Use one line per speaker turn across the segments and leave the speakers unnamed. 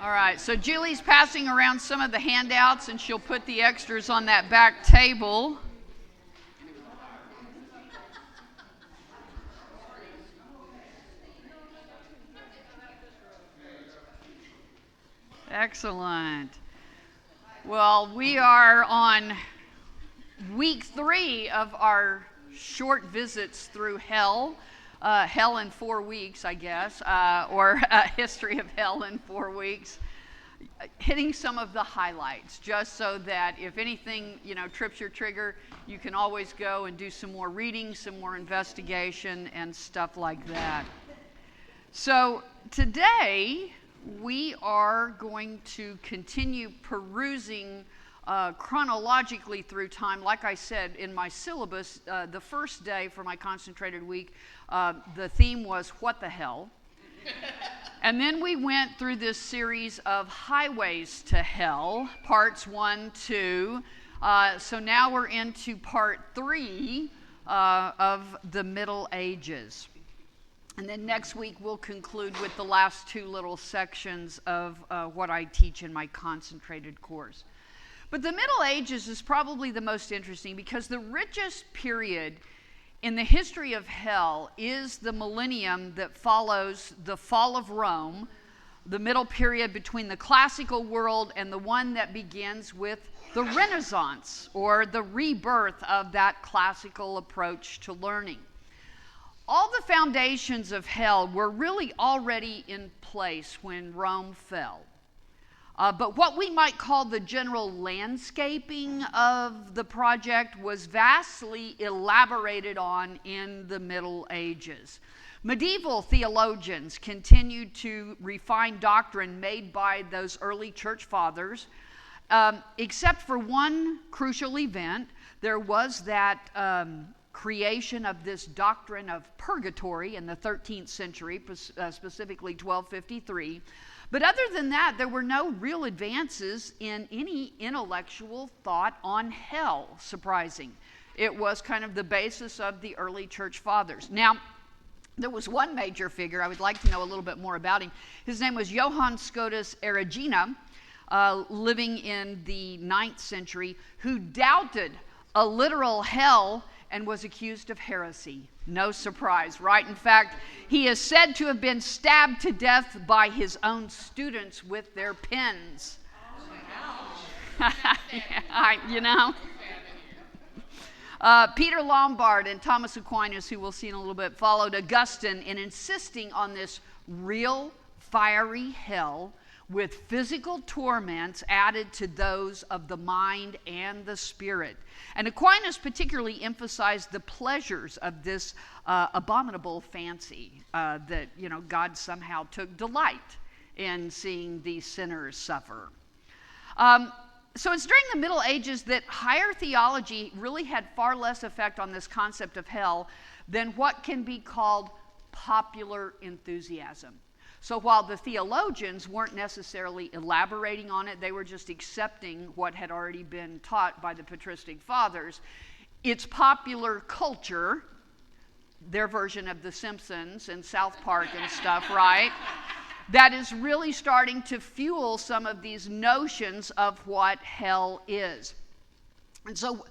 All right, so Julie's passing around some of the handouts, and she'll put the extras on that back table. Excellent. Well, we are on week 3 of our short visits through hell. Hell in 4 weeks, I guess, or a history of hell in 4 weeks. Hitting some of the highlights, just so that if anything, trips your trigger, you can always go and do some more reading, some more investigation, and stuff like that. So today, we are going to continue perusing chronologically through time. Like I said, in my syllabus, the first day for my concentrated week, the theme was, what the hell? And then we went through this series of highways to hell, parts 1, 2. So now we're into part 3 of the Middle Ages. And then next week we'll conclude with the last 2 little sections of what I teach in my concentrated course. But the Middle Ages is probably the most interesting because the richest period in the history of hell is the millennium that follows the fall of Rome, the middle period between the classical world and the one that begins with the Renaissance, or the rebirth of that classical approach to learning. All the foundations of hell were really already in place when Rome fell. But what we might call the general landscaping of the project was vastly elaborated on in the Middle Ages. Medieval theologians continued to refine doctrine made by those early church fathers, except for one crucial event. There was that creation of this doctrine of purgatory in the 13th century, specifically 1253. But other than that, there were no real advances in any intellectual thought on hell, surprising. It was kind of the basis of the early church fathers. Now, there was one major figure I would like to know a little bit more about him. His name was Johann Scotus Erigena, living in the 9th century, who doubted a literal hell and was accused of heresy. No surprise, right? In fact, he is said to have been stabbed to death by his own students with their pens. Peter Lombard and Thomas Aquinas, who we'll see in a little bit, followed Augustine in insisting on this real fiery hell with physical torments added to those of the mind and the spirit. And Aquinas particularly emphasized the pleasures of this abominable fancy that, God somehow took delight in seeing these sinners suffer. So it's during the Middle Ages that higher theology really had far less effect on this concept of hell than what can be called popular enthusiasm. So while the theologians weren't necessarily elaborating on it, they were just accepting what had already been taught by the patristic fathers, it's popular culture, their version of The Simpsons and South Park and stuff, right? That is really starting to fuel some of these notions of what hell is. And so,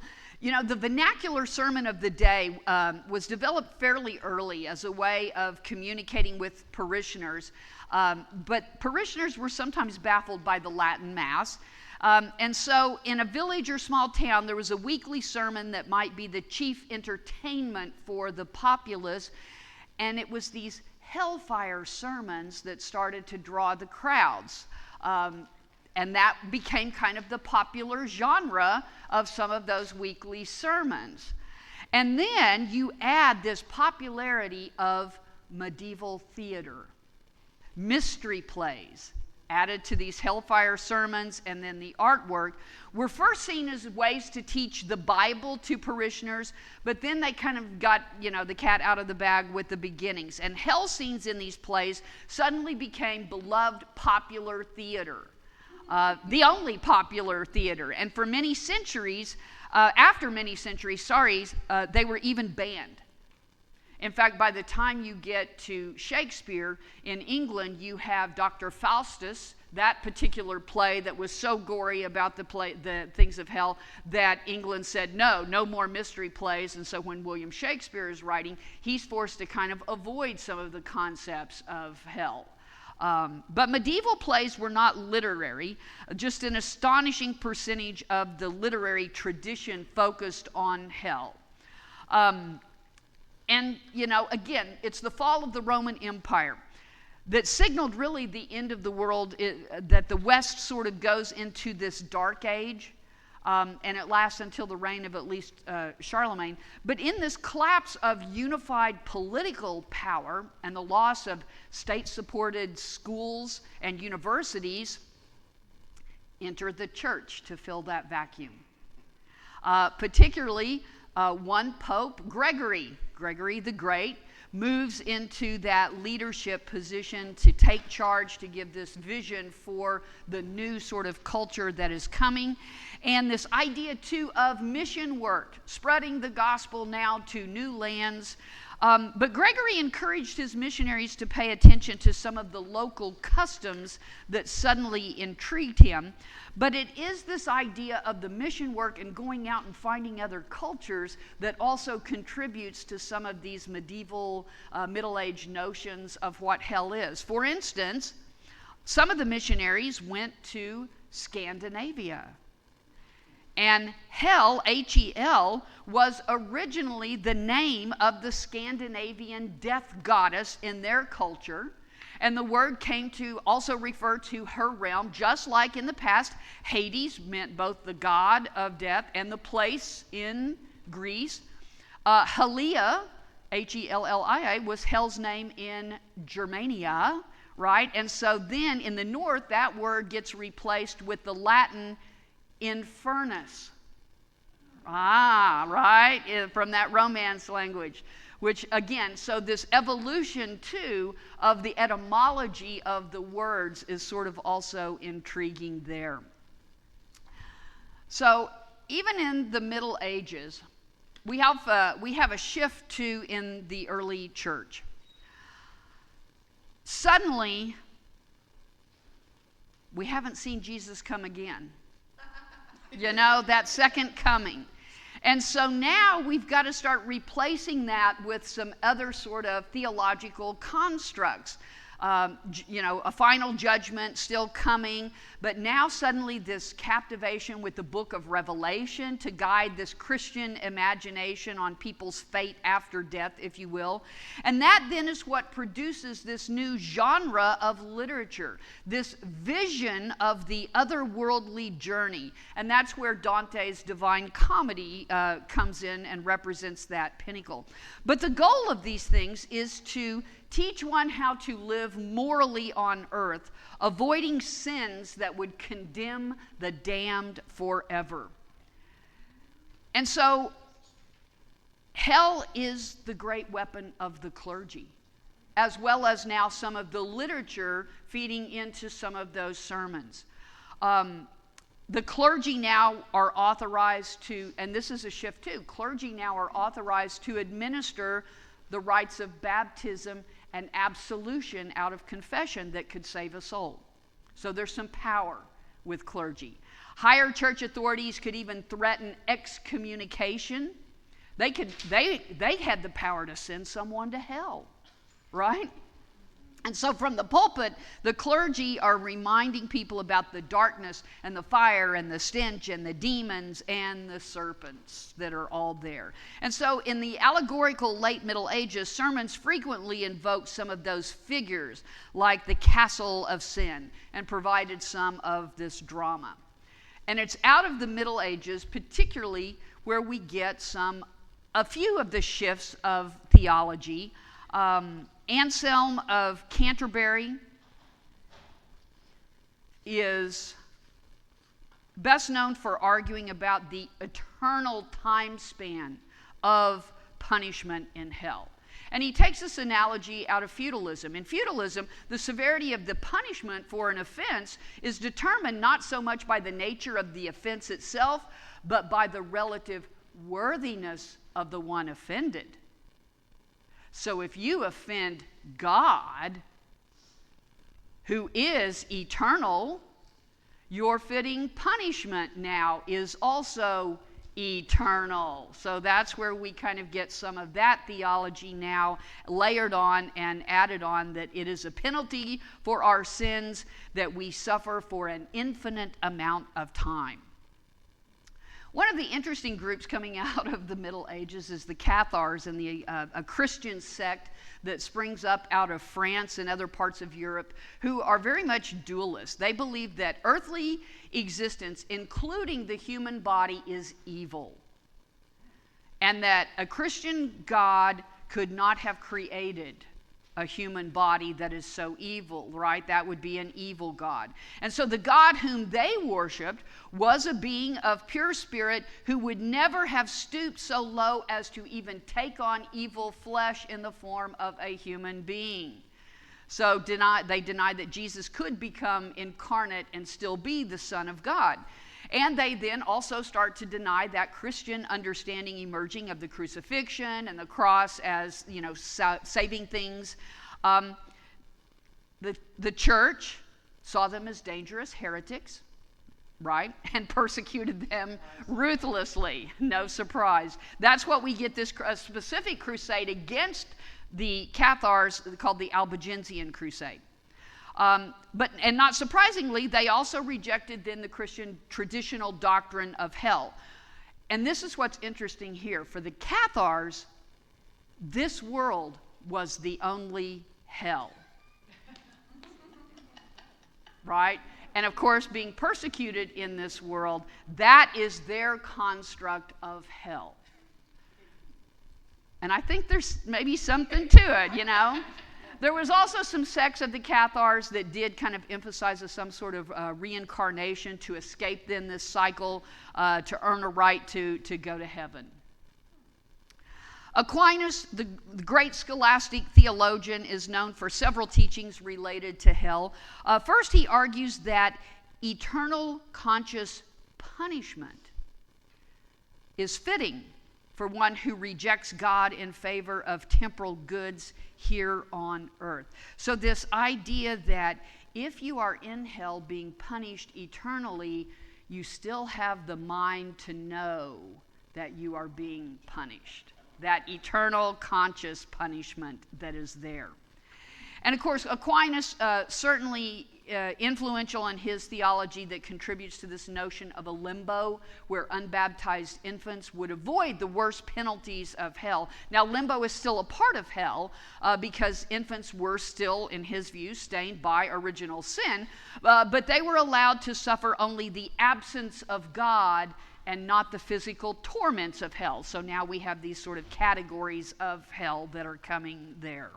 the vernacular sermon of the day was developed fairly early as a way of communicating with parishioners. But parishioners were sometimes baffled by the Latin Mass. And so in a village or small town, there was a weekly sermon that might be the chief entertainment for the populace. And it was these hellfire sermons that started to draw the crowds. And that became kind of the popular genre of some of those weekly sermons. And then you add this popularity of medieval theater, mystery plays added to these hellfire sermons, and then the artwork were first seen as ways to teach the Bible to parishioners, but then they kind of got, the cat out of the bag with the beginnings. And hell scenes in these plays suddenly became beloved popular theater. The only popular theater. And for many centuries, after many centuries, they were even banned. In fact, by the time you get to Shakespeare, in England, you have Dr. Faustus, that particular play that was so gory about the things of hell that England said, no more mystery plays. And so when William Shakespeare is writing, he's forced to kind of avoid some of the concepts of hell. But medieval plays were not literary. Just an astonishing percentage of the literary tradition focused on hell. And, again, it's the fall of the Roman Empire that signaled really the end of the world, that the West sort of goes into this dark age, and it lasts until the reign of at least Charlemagne. But in this collapse of unified political power and the loss of state-supported schools and universities, entered the church to fill that vacuum. Particularly one pope, Gregory the Great, moves into that leadership position to take charge, to give this vision for the new sort of culture that is coming. And this idea, too, of mission work, spreading the gospel now to new lands. But Gregory encouraged his missionaries to pay attention to some of the local customs that suddenly intrigued him. But it is this idea of the mission work and going out and finding other cultures that also contributes to some of these medieval, Middle-Age notions of what hell is. For instance, some of the missionaries went to Scandinavia. And Hel, H-E-L, was originally the name of the Scandinavian death goddess in their culture. And the word came to also refer to her realm, just like in the past, Hades meant both the god of death and the place in Greece. Helia, H-E-L-L-I-A, was Hel's name in Germania, right? And so then in the north, that word gets replaced with the Latin infernus. Right? From that Romance language. Which, again, so this evolution, too, of the etymology of the words is sort of also intriguing there. So, even in the Middle Ages, we have a shift, too, in the early church. Suddenly, we haven't seen Jesus come again. That second coming. And so now we've got to start replacing that with some other sort of theological constructs. A final judgment still coming, but now suddenly this captivation with the book of Revelation to guide this Christian imagination on people's fate after death, if you will. And that then is what produces this new genre of literature, this vision of the otherworldly journey. And that's where Dante's Divine Comedy comes in and represents that pinnacle. But the goal of these things is to teach one how to live morally on earth, avoiding sins that would condemn the damned forever. And so, hell is the great weapon of the clergy, as well as now some of the literature feeding into some of those sermons. The clergy now are authorized to, and this is a shift too, clergy now are authorized to administer the rites of baptism and absolution out of confession that could save a soul. So there's some power with clergy. Higher church authorities could even threaten excommunication. They had the power to send someone to hell, right? And so from the pulpit, the clergy are reminding people about the darkness and the fire and the stench and the demons and the serpents that are all there. And so in the allegorical late Middle Ages, sermons frequently invoked some of those figures like the castle of sin and provided some of this drama. And it's out of the Middle Ages, particularly where we get a few of the shifts of theology. Anselm of Canterbury is best known for arguing about the eternal time span of punishment in hell. And he takes this analogy out of feudalism. In feudalism, the severity of the punishment for an offense is determined not so much by the nature of the offense itself, but by the relative worthiness of the one offended. So if you offend God, who is eternal, your fitting punishment now is also eternal. So that's where we kind of get some of that theology now layered on and added on, that it is a penalty for our sins that we suffer for an infinite amount of time. One of the interesting groups coming out of the Middle Ages is the Cathars, and a Christian sect that springs up out of France and other parts of Europe, who are very much dualists. They believe that earthly existence, including the human body, is evil, and that a Christian God could not have created a human body that is so evil, right? That would be an evil God. And so the God whom they worshiped was a being of pure spirit who would never have stooped so low as to even take on evil flesh in the form of a human being. So they denied that Jesus could become incarnate and still be the Son of God. And they then also start to deny that Christian understanding emerging of the crucifixion and the cross as, saving things. The church saw them as dangerous heretics, right? And persecuted them ruthlessly. No surprise. That's what we get this specific crusade against the Cathars called the Albigensian Crusade. But not surprisingly, they also rejected then the Christian traditional doctrine of hell. And this is what's interesting here. For the Cathars, this world was the only hell. Right? And of course, being persecuted in this world, that is their construct of hell. And I think there's maybe something to it, There was also some sects of the Cathars that did kind of emphasize some sort of reincarnation to escape then this cycle, to earn a right to go to heaven. Aquinas, the great scholastic theologian, is known for several teachings related to hell. First, he argues that eternal conscious punishment is fitting for one who rejects God in favor of temporal goods here on earth. So this idea that if you are in hell being punished eternally, you still have the mind to know that you are being punished. That eternal conscious punishment that is there. And of course, Aquinas certainly influential in his theology that contributes to this notion of a limbo where unbaptized infants would avoid the worst penalties of hell. Now, limbo is still a part of hell because infants were still, in his view, stained by original sin, but they were allowed to suffer only the absence of God and not the physical torments of hell. So now we have these sort of categories of hell that are coming there.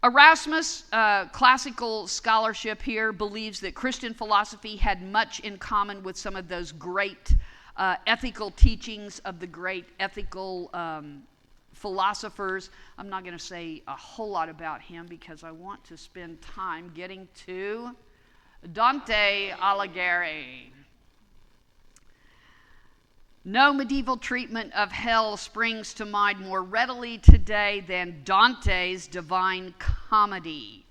Erasmus, classical scholarship here, believes that Christian philosophy had much in common with some of those great ethical teachings of the great ethical philosophers. I'm not going to say a whole lot about him because I want to spend time getting to Dante Alighieri. No medieval treatment of hell springs to mind more readily today than Dante's Divine Comedy.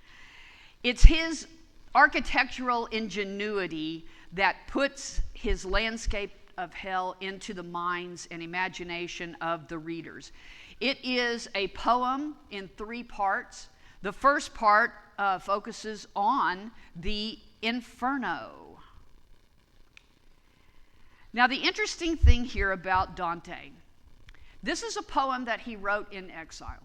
It's his architectural ingenuity that puts his landscape of hell into the minds and imagination of the readers. It is a poem in 3 parts. The first part focuses on the Inferno. Now, the interesting thing here about Dante, this is a poem that he wrote in exile.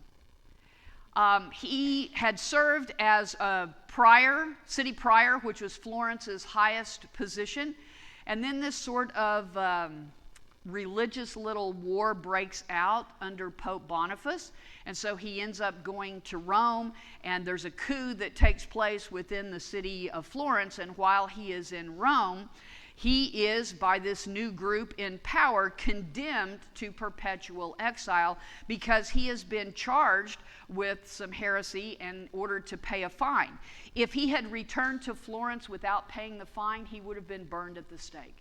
He had served as a prior, city prior, which was Florence's highest position, and then this sort of religious little war breaks out under Pope Boniface, and so he ends up going to Rome, and there's a coup that takes place within the city of Florence, and while he is in Rome, he is, by this new group in power, condemned to perpetual exile because he has been charged with some heresy and ordered to pay a fine. If he had returned to Florence without paying the fine, he would have been burned at the stake.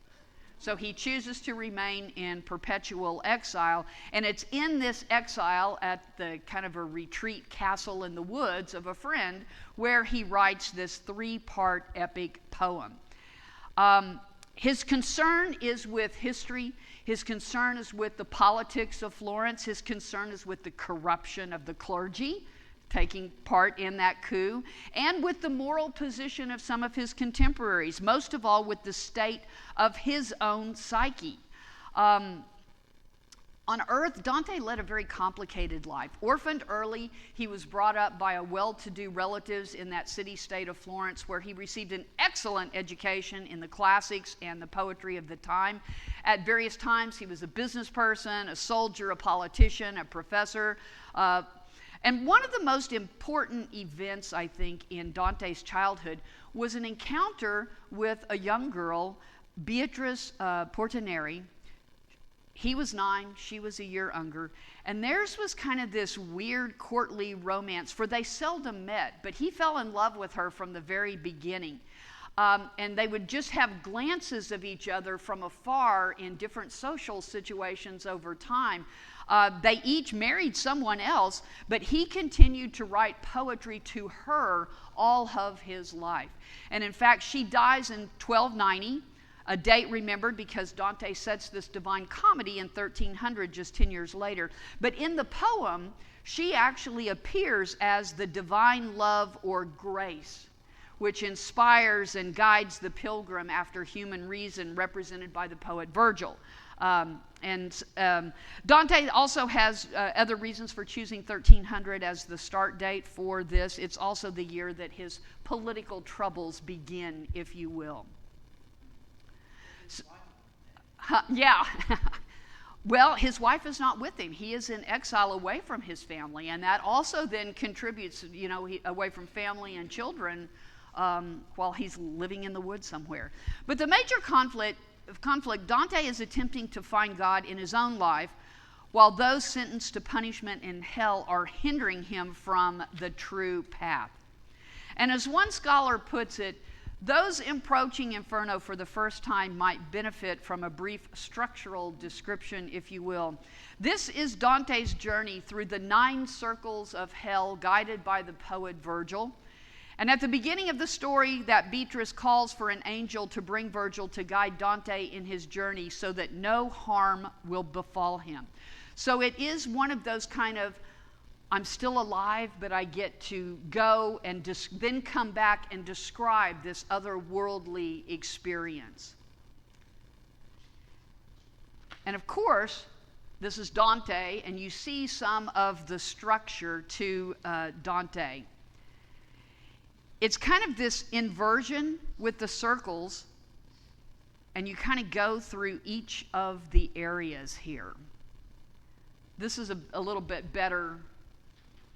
So he chooses to remain in perpetual exile. And it's in this exile at the kind of a retreat castle in the woods of a friend where he writes this 3-part epic poem. His concern is with history. His concern is with the politics of Florence. His concern is with the corruption of the clergy taking part in that coup, and with the moral position of some of his contemporaries, most of all with the state of his own psyche. On earth, Dante led a very complicated life. Orphaned early, he was brought up by a well-to-do relatives in that city-state of Florence, where he received an excellent education in the classics and the poetry of the time. At various times, he was a business person, a soldier, a politician, a professor. And one of the most important events, I think, in Dante's childhood was an encounter with a young girl, Beatrice Portinari. He was 9, she was a year younger, and theirs was kind of this weird courtly romance, for they seldom met, but he fell in love with her from the very beginning. And they would just have glances of each other from afar in different social situations over time. They each married someone else, but he continued to write poetry to her all of his life. And in fact, she dies in 1290, a date remembered because Dante sets this Divine Comedy in 1300, just 10 years later. But in the poem, she actually appears as the divine love or grace, which inspires and guides the pilgrim after human reason, represented by the poet Virgil. Dante also has other reasons for choosing 1300 as the start date for this. It's also the year that his political troubles begin, if you will. Yeah. Well, his wife is not with him. He is in exile away from his family, and that also then contributes, away from family and children while he's living in the woods somewhere. But the major conflict, Dante is attempting to find God in his own life, while those sentenced to punishment in hell are hindering him from the true path. And as one scholar puts it, those approaching Inferno for the first time might benefit from a brief structural description, if you will. This is Dante's journey through the 9 circles of hell, guided by the poet Virgil. And at the beginning of the story, that Beatrice calls for an angel to bring Virgil to guide Dante in his journey so that no harm will befall him. So it is one of those kind of, I'm still alive, but I get to go and then come back and describe this otherworldly experience. And of course, this is Dante, and you see some of the structure to Dante. It's kind of this inversion with the circles, and you kind of go through each of the areas here. This is a little bit better.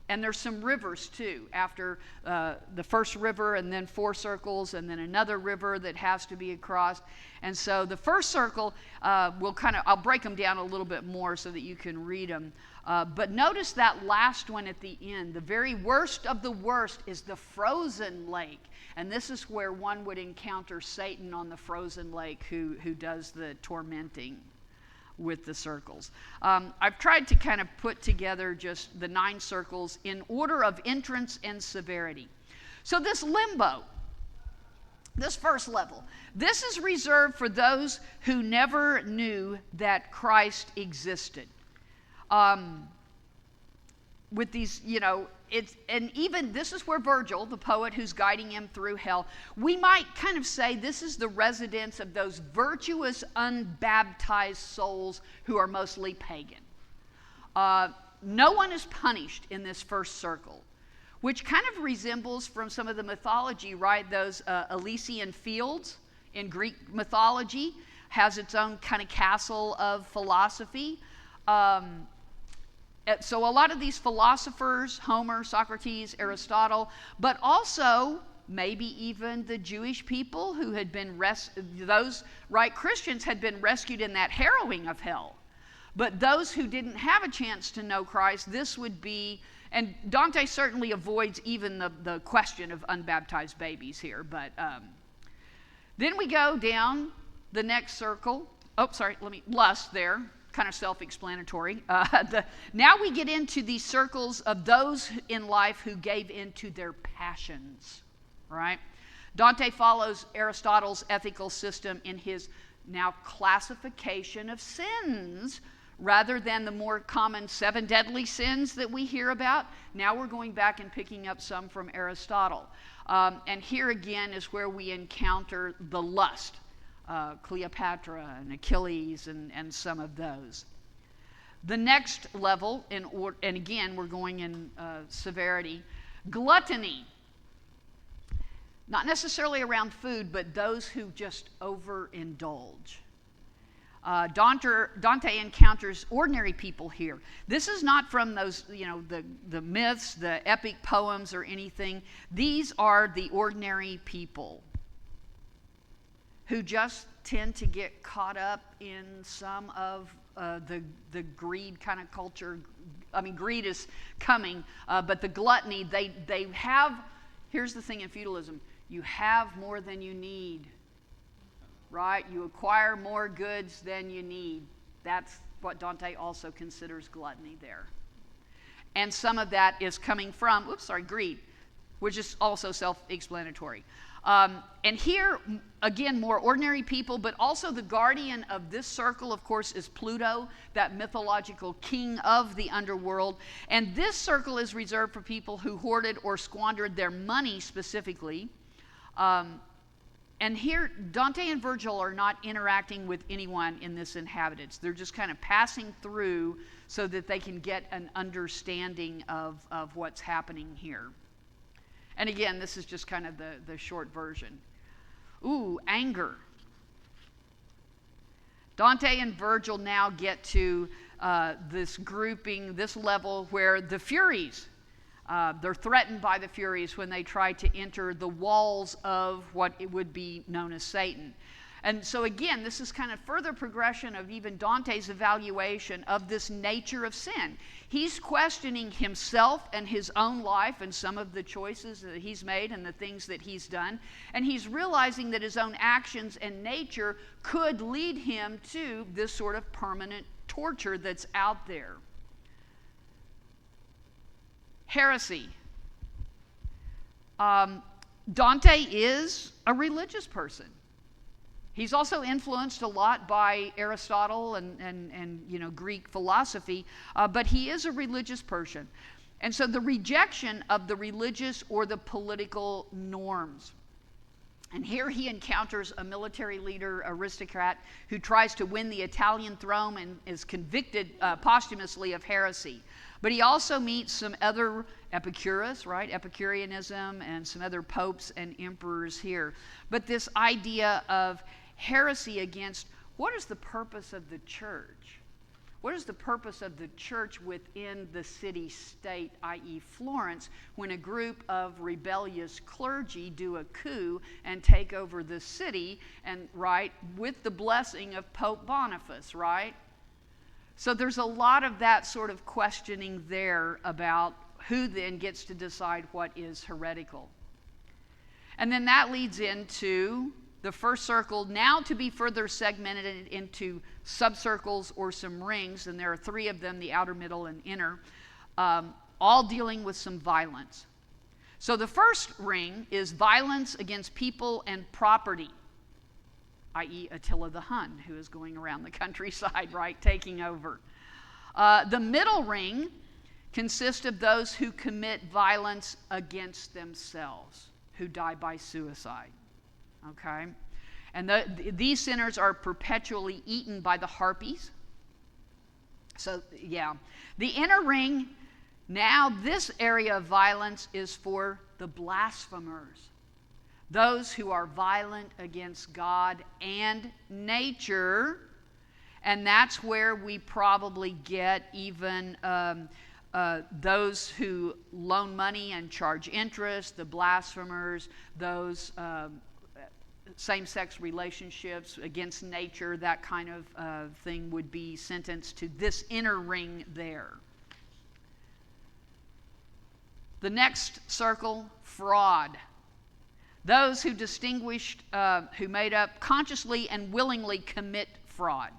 And there's some rivers too, after the first river, and then 4 circles, and then another river that has to be crossed. And so the first circle, I'll break them down a little bit more so that you can read them. But notice that last one at the end. The very worst of the worst is the frozen lake. And this is where one would encounter Satan on the frozen lake who does the tormenting with the circles. I've tried to kind of put together just the 9 circles in order of entrance and severity. So this limbo, this first level, this is reserved for those who never knew that Christ existed. With these, and even this is where Virgil, the poet who's guiding him through hell, we might kind of say this is the residence of those virtuous, unbaptized souls who are mostly pagan. No one is punished in this first circle, which kind of resembles from some of the mythology, right? Those Elysian fields in Greek mythology has its own kind of castle of philosophy. So a lot of these philosophers, Homer, Socrates, Aristotle, but also maybe even the Jewish people who had been Christians had been rescued in that harrowing of hell. But those who didn't have a chance to know Christ, this would be, and Dante certainly avoids even the question of unbaptized babies here. But then we go down The next circle, lust there, kind of self-explanatory. Now we get into these circles of those in life who gave into their passions, right? Dante follows Aristotle's ethical system in his now classification of sins rather than the more common 7 deadly sins that we hear about. Now we're going back and picking up some from Aristotle. And here again is where we encounter the lust. Cleopatra and Achilles and some of those. The next level, and again we're going in severity, gluttony. Not necessarily around food, but those who just overindulge. Dante encounters ordinary people here. This is not from those, the myths, the epic poems or anything. These are the ordinary people who just tend to get caught up in some of the greed kind of culture. I mean, greed is coming, but the gluttony, they have, here's the thing in feudalism, you have more than you need, right? You acquire more goods than you need. That's what Dante also considers gluttony there. And some of that is coming from, greed, which is also self-explanatory. And here, again, more ordinary people, but also the guardian of this circle, of course, is Pluto, that mythological king of the underworld. And this circle is reserved for people who hoarded or squandered their money specifically. And here, Dante and Virgil are not interacting with anyone in this inhabitants. They're just kind of passing through so that they can get an understanding of what's happening here. And again, this is just kind of the short version. Anger. Dante and Virgil now get to this grouping, this level where the Furies, they're threatened by the Furies when they try to enter the walls of what it would be known as Satan. And so again, this is kind of further progression of even Dante's evaluation of this nature of sin. He's questioning himself and his own life and some of the choices that he's made and the things that he's done. And he's realizing that his own actions and nature could lead him to this sort of permanent torture that's out there. Heresy. Dante is a religious person. He's also influenced a lot by Aristotle and Greek philosophy, but he is a religious person. And so the rejection of the religious or the political norms. And here he encounters a military leader, aristocrat, who tries to win the Italian throne and is convicted posthumously of heresy. But he also meets some other Epicurus, right? Epicureanism, and some other popes and emperors here. But this idea of heresy against what is the purpose of the church? What is the purpose of the church within the city-state, i.e. Florence, when a group of rebellious clergy do a coup and take over the city, and right, with the blessing of Pope Boniface, right? So there's a lot of that sort of questioning there about who then gets to decide what is heretical. And then that leads into the first circle, now to be further segmented into subcircles or some rings, and there are 3 of them, the outer, middle, and inner, all dealing with some violence. So the first ring is violence against people and property, i.e. Attila the Hun, who is going around the countryside, right, taking over. The middle ring consists of those who commit violence against themselves, who die by suicide. Okay? And these sinners are perpetually eaten by the harpies. So, yeah. The inner ring, now this area of violence is for the blasphemers. Those who are violent against God and nature. And that's where we probably get even those who loan money and charge interest, the blasphemers, those same-sex relationships against nature, that kind of thing would be sentenced to this inner ring there. The next circle, fraud. those who who made up consciously and willingly commit fraud.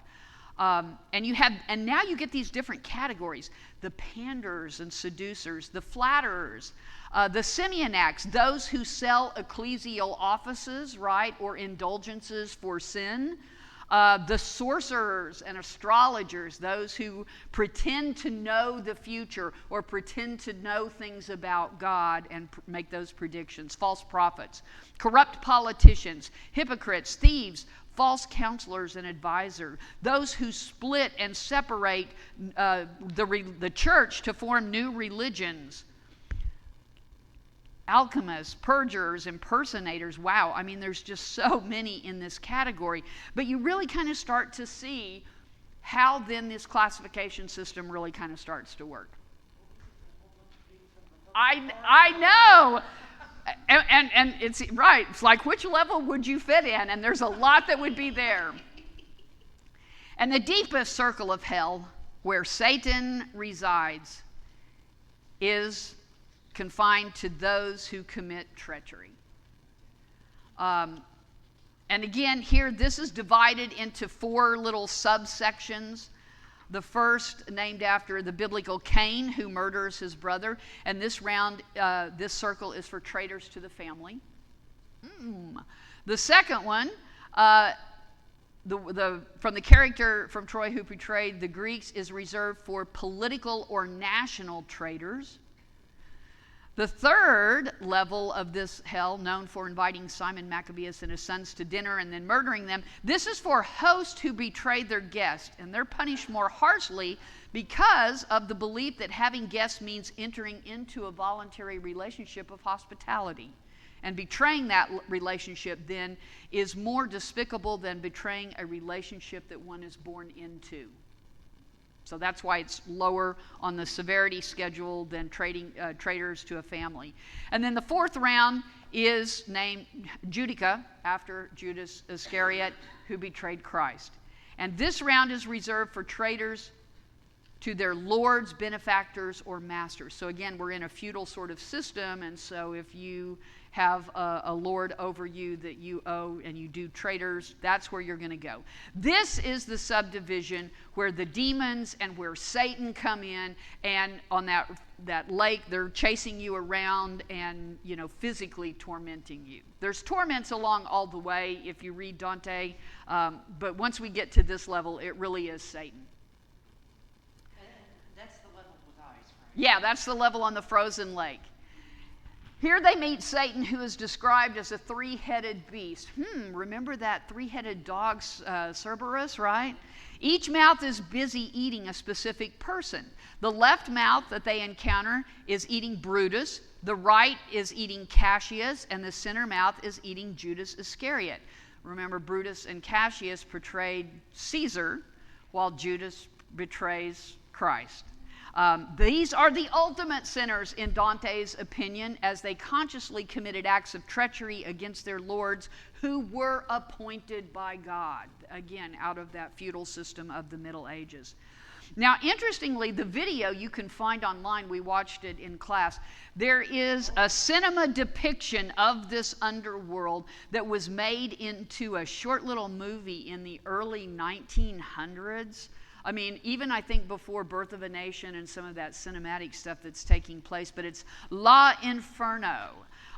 And now you get these different categories: the panderers and seducers, the flatterers, the Simeoniacs, those who sell ecclesial offices, right, or indulgences for sin, the sorcerers and astrologers, those who pretend to know the future or pretend to know things about God and make those predictions, false prophets, corrupt politicians, hypocrites, thieves, false counselors and advisors, those who split and separate the church to form new religions, alchemists, perjurers, impersonators. Wow, I mean, there's just so many in this category. But you really kind of start to see how then this classification system really kind of starts to work. I know. And it's right. It's like, which level would you fit in? And there's a lot that would be there. And the deepest circle of hell, where Satan resides, is confined to those who commit treachery. And again, here, this is divided into 4 little subsections. The first, named after the biblical Cain, who murders his brother. And this circle is for traitors to the family. The second one, from the character from Troy who portrayed the Greeks, is reserved for political or national traitors. The third level of this hell, known for inviting Simon Maccabeus and his sons to dinner and then murdering them, this is for hosts who betrayed their guests, and they're punished more harshly because of the belief that having guests means entering into a voluntary relationship of hospitality. And betraying that relationship then is more despicable than betraying a relationship that one is born into. So that's why it's lower on the severity schedule than traitors to a family. And then the fourth round is named Judica, after Judas Iscariot, who betrayed Christ. And this round is reserved for traitors to their lords, benefactors, or masters. So again, we're in a feudal sort of system, and so if you have a lord over you that you owe and you do traitors, that's where you're going to go. This is the subdivision where the demons and where Satan come in, and on that lake, they're chasing you around and, physically tormenting you. There's torments along all the way if you read Dante, but once we get to this level, it really is Satan.
That's the level with eyes, right?
Yeah, that's the level on the frozen lake. Here they meet Satan, who is described as a 3-headed beast. Remember that 3-headed dog, Cerberus, right? Each mouth is busy eating a specific person. The left mouth that they encounter is eating Brutus, the right is eating Cassius, and the center mouth is eating Judas Iscariot. Remember, Brutus and Cassius portrayed Caesar, while Judas betrays Christ. These are the ultimate sinners in Dante's opinion, as they consciously committed acts of treachery against their lords who were appointed by God, again, out of that feudal system of the Middle Ages. Now, interestingly, the video you can find online, we watched it in class, there is a cinema depiction of this underworld that was made into a short little movie in the early 1900s. I mean, even I think before Birth of a Nation and some of that cinematic stuff that's taking place, but it's La Inferno.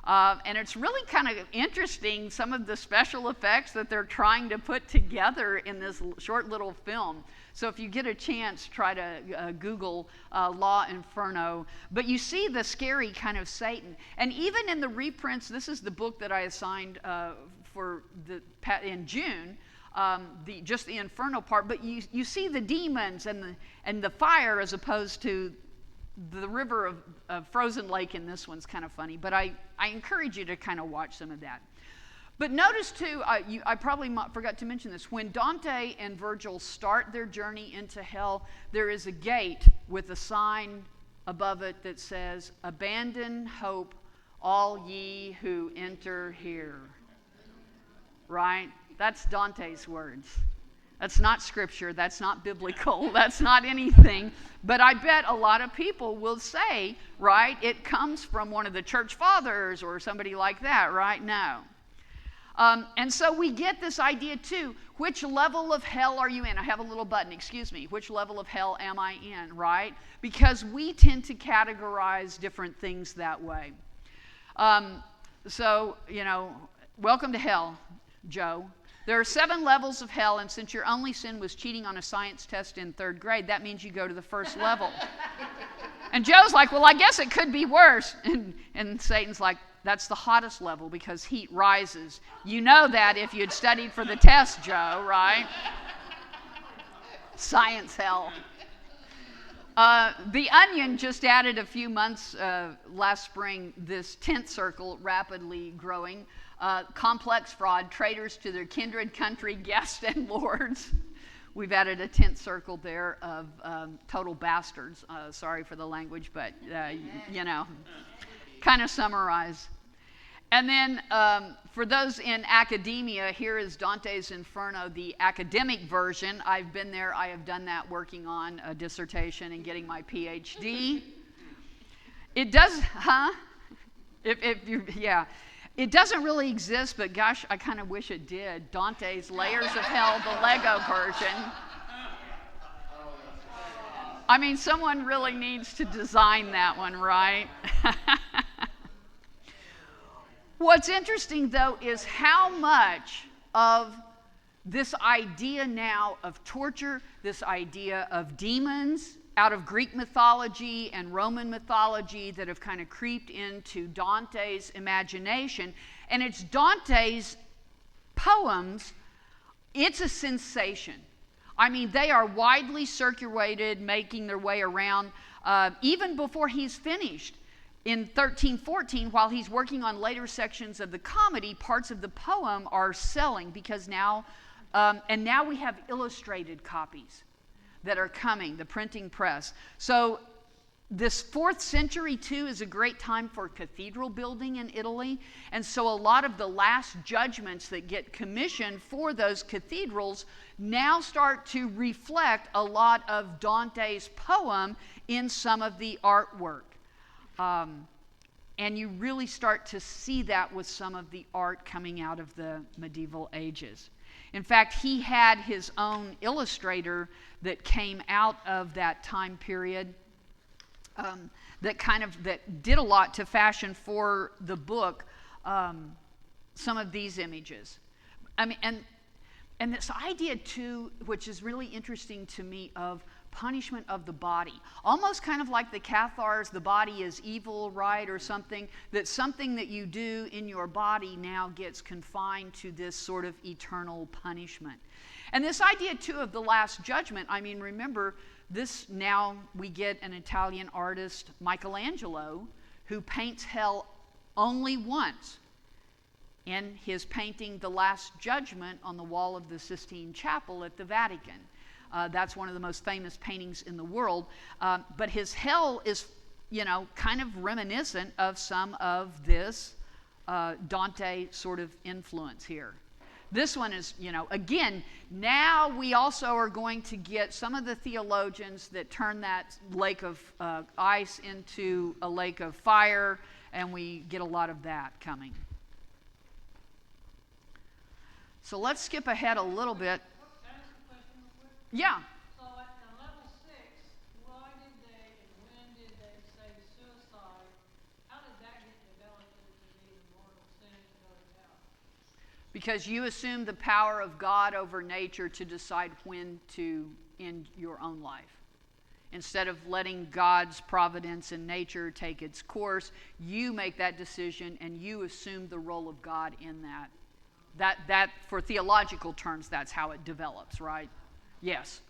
And it's really kind of interesting, some of the special effects that they're trying to put together in this short little film. So if you get a chance, try to Google La Inferno. But you see the scary kind of Satan. And even in the reprints, this is the book that I assigned in June, just the Inferno part, but you see the demons and the fire as opposed to the river of frozen lake in this one's kind of funny. But I encourage you to kind of watch some of that. But notice too, I probably forgot to mention this, when Dante and Virgil start their journey into hell, there is a gate with a sign above it that says, "Abandon hope, all ye who enter here." Right? That's Dante's words. That's not scripture. That's not biblical. That's not anything. But I bet a lot of people will say, right, it comes from one of the church fathers or somebody like that, right? No. And so we get this idea too. Which level of hell are you in? I have a little button, excuse me. Which level of hell am I in, right? Because we tend to categorize different things that way. Welcome to hell, Joe. There are 7 levels of hell, and since your only sin was cheating on a science test in 3rd grade, that means you go to the first level. And Joe's like, well, I guess it could be worse. And Satan's like, that's the hottest level because heat rises. You know that if you'd studied for the test, Joe, right? Science hell. The Onion just added a few months last spring this 10th circle, rapidly growing. Complex fraud, traitors to their kindred, country, guests, and lords. We've added a 10th circle there of total bastards. Sorry for the language, but, kind of summarize. And then for those in academia, here is Dante's Inferno, the academic version. I've been there. I have done that working on a dissertation and getting my PhD. It does, It doesn't really exist, but gosh, I kind of wish it did. Dante's Layers of Hell, the Lego version. I mean, someone really needs to design that one, right? What's interesting, though, is how much of this idea now of torture, this idea of demons out of Greek mythology and Roman mythology that have kind of creeped into Dante's imagination. And it's Dante's poems, it's a sensation. I mean, they are widely circulated, making their way around, even before he's finished. In 1314, while he's working on later sections of the comedy, parts of the poem are selling because now we have illustrated copies that are coming, the printing press. So this 4th century, too, is a great time for cathedral building in Italy. And so a lot of the last judgments that get commissioned for those cathedrals now start to reflect a lot of Dante's poem in some of the artwork. And you really start to see that with some of the art coming out of the medieval ages. In fact, he had his own illustrator that came out of that time period that did a lot to fashion for the book some of these images. I mean, and this idea too, which is really interesting to me, of punishment of the body, almost kind of like the Cathars, the body is evil, right, or something, that something that you do in your body now gets confined to this sort of eternal punishment. And this idea too of the Last Judgment, I mean, remember this, now we get an Italian artist, Michelangelo, who paints hell only once in his painting The Last Judgment on the wall of the Sistine Chapel at the Vatican. That's one of the most famous paintings in the world. But his hell is, kind of reminiscent of some of this Dante sort of influence here. This one is, again, now we also are going to get some of the theologians that turn that lake of ice into a lake of fire, and we get a lot of that coming. So let's skip ahead a little bit.
Can I ask a question real quick?
Yeah.
So at level 6, why did they and when did they say suicide? How did that get developed into being mortal sin to go to hell?
Because you assume the power of God over nature to decide when to end your own life. Instead of letting God's providence and nature take its course, you make that decision and you assume the role of God in that. That for theological terms, that's how it develops, right? Yes.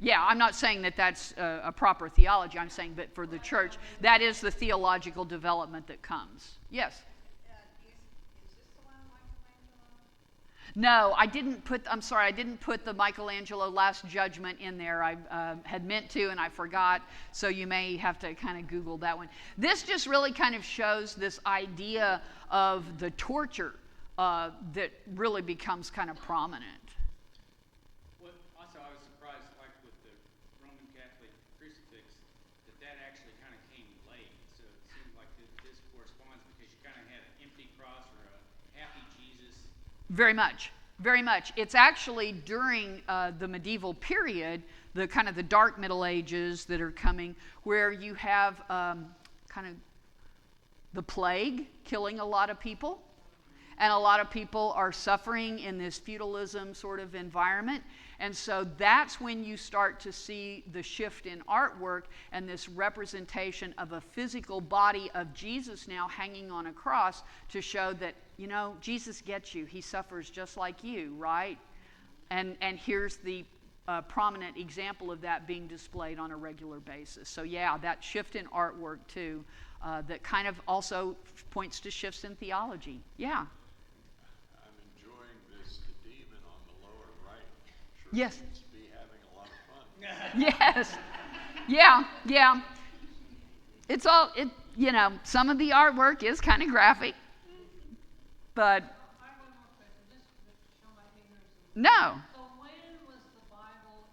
Yeah, I'm not saying that that's a proper theology. I'm saying that for the church, that is the theological development that comes. Yes?
Is this the one Michelangelo?
No, I didn't put the Michelangelo Last Judgment in there. I had meant to, and I forgot, so you may have to kind of Google that one. This just really kind of shows this idea of the torture that really becomes kind of prominent.
Well, I crucifix, that actually kind of came late. So it seems like this corresponds because you kind of had an empty cross or a happy Jesus.
Very much. Very much. It's actually during the medieval period, the kind of the dark Middle Ages that are coming, where you have kind of the plague killing a lot of people. And a lot of people are suffering in this feudalism sort of environment. And so that's when you start to see the shift in artwork and this representation of a physical body of Jesus now hanging on a cross to show that, you know, Jesus gets you. He suffers just like you, right? And here's the prominent example of that being displayed on a regular basis. So yeah, that shift in artwork too, that kind of also points to shifts in theology. Yeah.
The demon on the lower right sure
Yes.
seems to be having a lot of fun.
Yes. Yeah. It's all, some of the artwork is kind of graphic, but
I have one more question, just to show my ignorance.
no.
So when was the Bible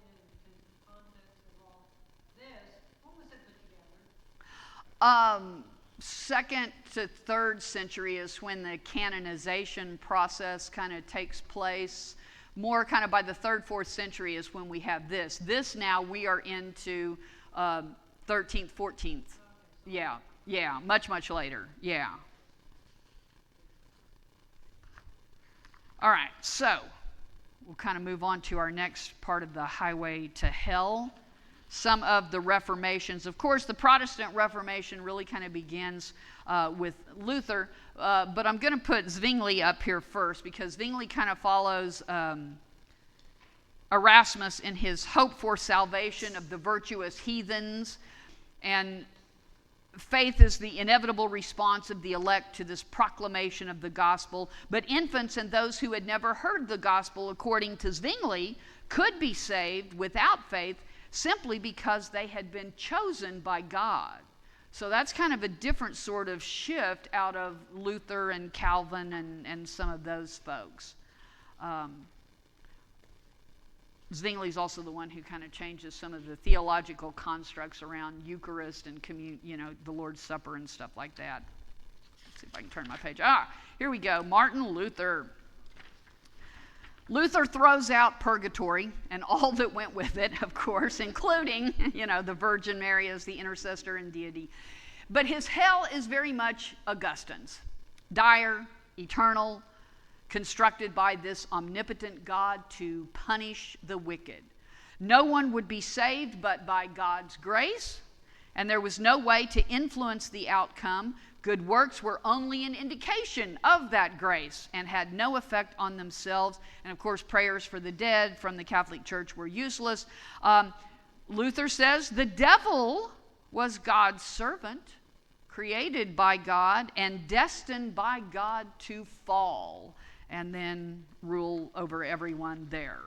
in context of all this? When was it put together?
Second to third century is when the canonization process kind of takes place. More kind of by the 3rd, 4th century is when we have this. This now we are into 13th, 14th. Yeah, much, much later. Yeah. All right, so we'll kind of move on to our next part of the highway to hell. Some of the Reformations. Of course, the Protestant Reformation really kind of begins with Luther, but I'm going to put Zwingli up here first because Zwingli kind of follows Erasmus in his hope for salvation of the virtuous heathens, and faith is the inevitable response of the elect to this proclamation of the gospel. But infants and those who had never heard the gospel, according to Zwingli, could be saved without faith simply because they had been chosen by God. So that's kind of a different sort of shift out of Luther and Calvin and some of those folks. Zwingli's also the one who kind of changes some of the theological constructs around Eucharist and the Lord's Supper and stuff like that. Let's see if I can turn my page. Here we go. Martin Luther. Luther throws out purgatory and all that went with it, of course, including, the Virgin Mary as the intercessor and deity. But his hell is very much Augustine's. Dire, eternal, constructed by this omnipotent God to punish the wicked. No one would be saved but by God's grace, and there was no way to influence the outcome. Good works were only an indication of that grace and had no effect on themselves. And of course, prayers for the dead from the Catholic Church were useless. Luther says the devil was God's servant, created by God and destined by God to fall and then rule over everyone there.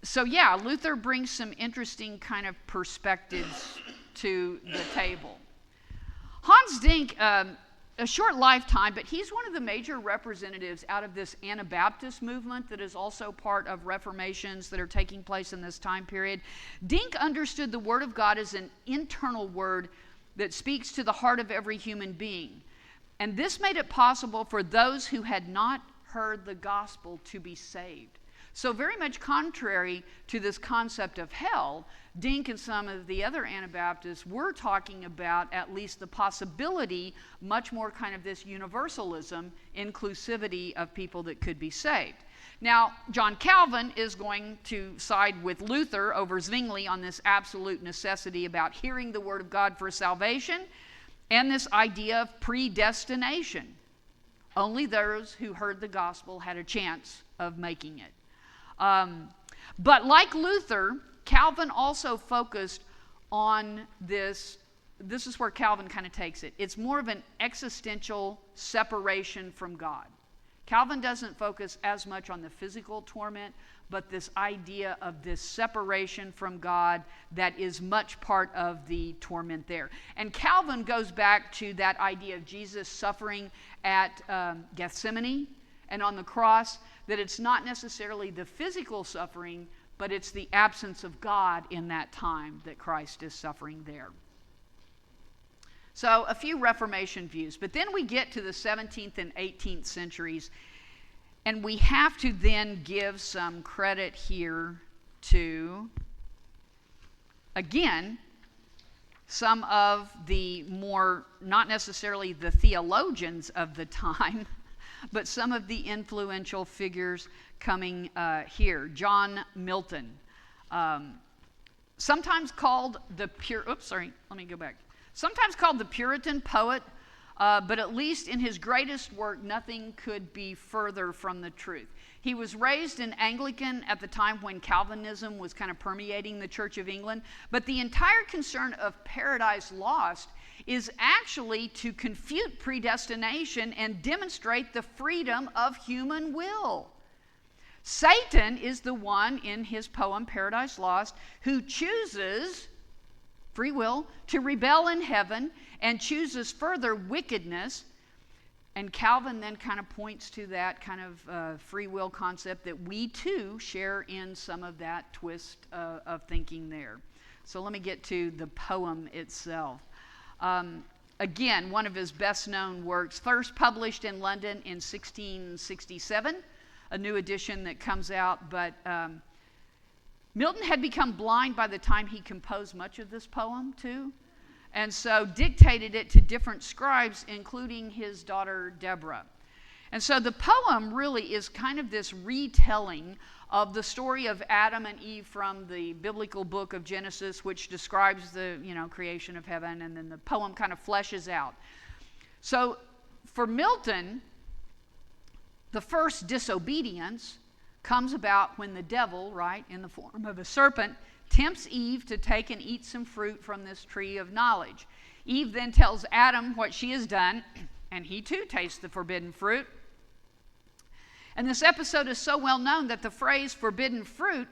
Luther brings some interesting kind of perspectives to the table. Hans Dink, a short lifetime, but he's one of the major representatives out of this Anabaptist movement that is also part of Reformations that are taking place in this time period. Dink understood the Word of God as an internal word that speaks to the heart of every human being. And this made it possible for those who had not heard the gospel to be saved. So very much contrary to this concept of hell, Dink and some of the other Anabaptists were talking about at least the possibility, much more kind of this universalism, inclusivity of people that could be saved. Now, John Calvin is going to side with Luther over Zwingli on this absolute necessity about hearing the Word of God for salvation and this idea of predestination. Only those who heard the gospel had a chance of making it. But like Luther, Calvin also focused on this. This is where Calvin kind of takes it. It's more of an existential separation from God. Calvin doesn't focus as much on the physical torment, but this idea of this separation from God that is much part of the torment there. And Calvin goes back to that idea of Jesus suffering at Gethsemane and on the cross, that it's not necessarily the physical suffering, but it's the absence of God in that time that Christ is suffering there. So a few Reformation views. But then we get to the 17th and 18th centuries, and we have to then give some credit here to, again, some of the more, not necessarily the theologians of the time, but some of the influential figures coming here. John Milton, sometimes called the sometimes called the Puritan poet, but at least in his greatest work, nothing could be further from the truth. He was raised in Anglican at the time when Calvinism was kind of permeating the Church of England, but the entire concern of Paradise Lost is actually to confute predestination and demonstrate the freedom of human will. Satan is the one in his poem Paradise Lost who chooses free will to rebel in heaven and chooses further wickedness. And Calvin then kind of points to that kind of free will concept that we too share in some of that twist of thinking there. So let me get to the poem itself. Again, one of his best known works, first published in London in 1667, a new edition that comes out, but Milton had become blind by the time he composed much of this poem too, and so dictated it to different scribes, including his daughter Deborah. And so the poem really is kind of this retelling of the story of Adam and Eve from the biblical book of Genesis, which describes the creation of heaven, and then the poem kind of fleshes out. So for Milton, the first disobedience comes about when the devil, right, in the form of a serpent, tempts Eve to take and eat some fruit from this tree of knowledge. Eve then tells Adam what she has done, and he too tastes the forbidden fruit. And this episode is so well known that the phrase forbidden fruit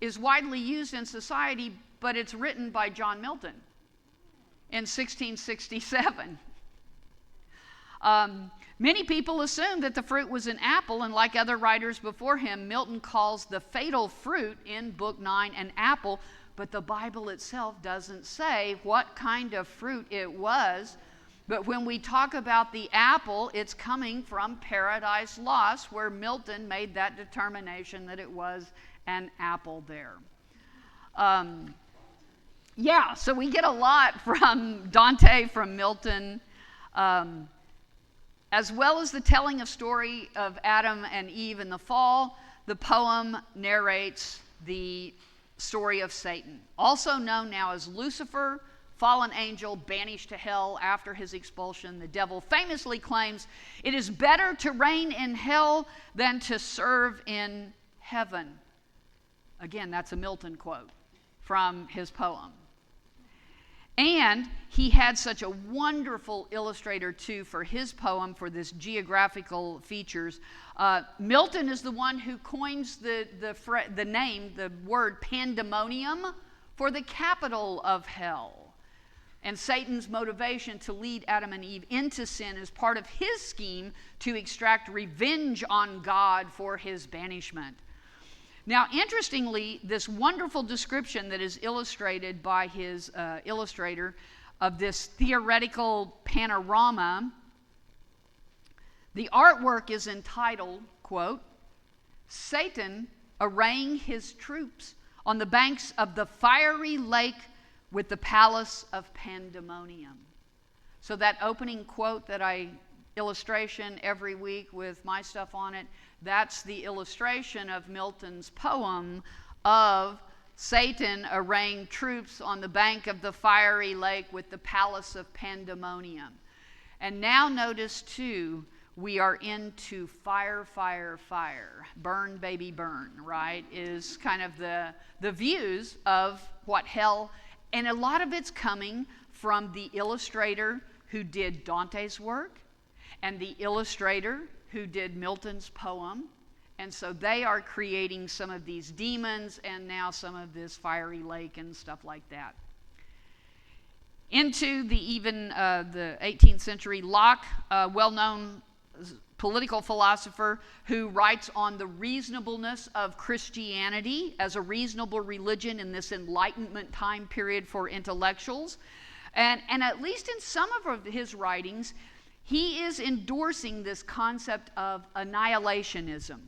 is widely used in society, but it's written by John Milton in 1667. Many people assume that the fruit was an apple, and like other writers before him, Milton calls the fatal fruit in Book 9 an apple, but the Bible itself doesn't say what kind of fruit it was. But when we talk about the apple, it's coming from Paradise Lost, where Milton made that determination that it was an apple there. So we get a lot from Dante, from Milton, as well as the telling of story of Adam and Eve in the fall. The poem narrates the story of Satan, also known now as Lucifer, fallen angel banished to hell after his expulsion. The devil famously claims it is better to reign in hell than to serve in heaven. Again, that's a Milton quote from his poem. And he had such a wonderful illustrator, too, for his poem, for this geographical features. Milton is the one who coins the name, the word pandemonium, for the capital of hell. And Satan's motivation to lead Adam and Eve into sin is part of his scheme to extract revenge on God for his banishment. Now, interestingly, this wonderful description that is illustrated by his illustrator of this theoretical panorama, the artwork is entitled, quote, "Satan arraying his troops on the banks of the fiery lake with the palace of pandemonium." So that opening quote that I illustration every week with my stuff on it, that's the illustration of Milton's poem of Satan arraying troops on the bank of the fiery lake with the palace of pandemonium. And now notice too, we are into fire, fire, fire. Burn, baby, burn, right? Is kind of the views of what hell, and a lot of it's coming from the illustrator who did Dante's work and the illustrator who did Milton's poem. And so they are creating some of these demons and now some of this fiery lake and stuff like that. Into the 18th century, Locke, well-known political philosopher who writes on the reasonableness of Christianity as a reasonable religion in this Enlightenment time period for intellectuals. And at least in some of his writings, he is endorsing this concept of annihilationism.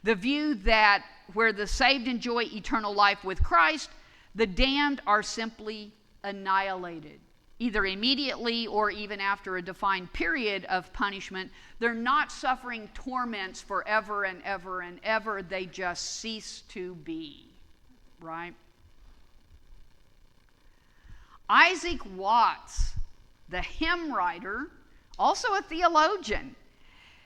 The view that where the saved enjoy eternal life with Christ, the damned are simply annihilated, either immediately or even after a defined period of punishment. They're not suffering torments forever and ever and ever. They just cease to be, right? Isaac Watts, the hymn writer, also a theologian,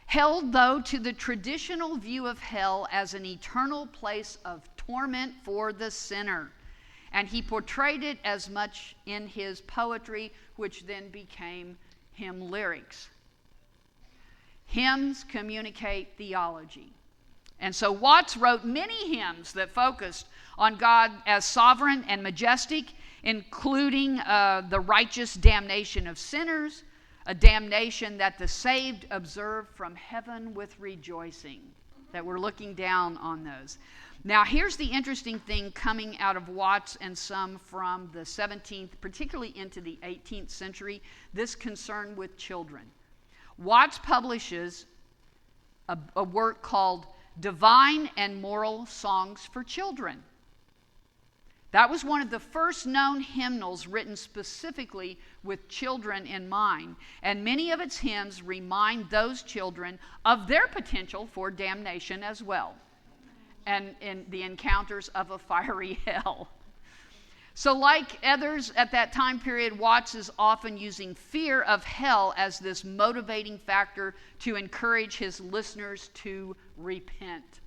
held, though, to the traditional view of hell as an eternal place of torment for the sinner. And he portrayed it as much in his poetry, which then became hymn lyrics. Hymns communicate theology. And so Watts wrote many hymns that focused on God as sovereign and majestic, including the righteous damnation of sinners, a damnation that the saved observe from heaven with rejoicing, that we're looking down on those. Now, here's the interesting thing coming out of Watts and some from the 17th, particularly into the 18th century, this concern with children. Watts publishes a work called Divine and Moral Songs for Children. That was one of the first known hymnals written specifically with children in mind. And many of its hymns remind those children of their potential for damnation as well, and in the encounters of a fiery hell. So like others at that time period, Watts is often using fear of hell as this motivating factor to encourage his listeners to repent.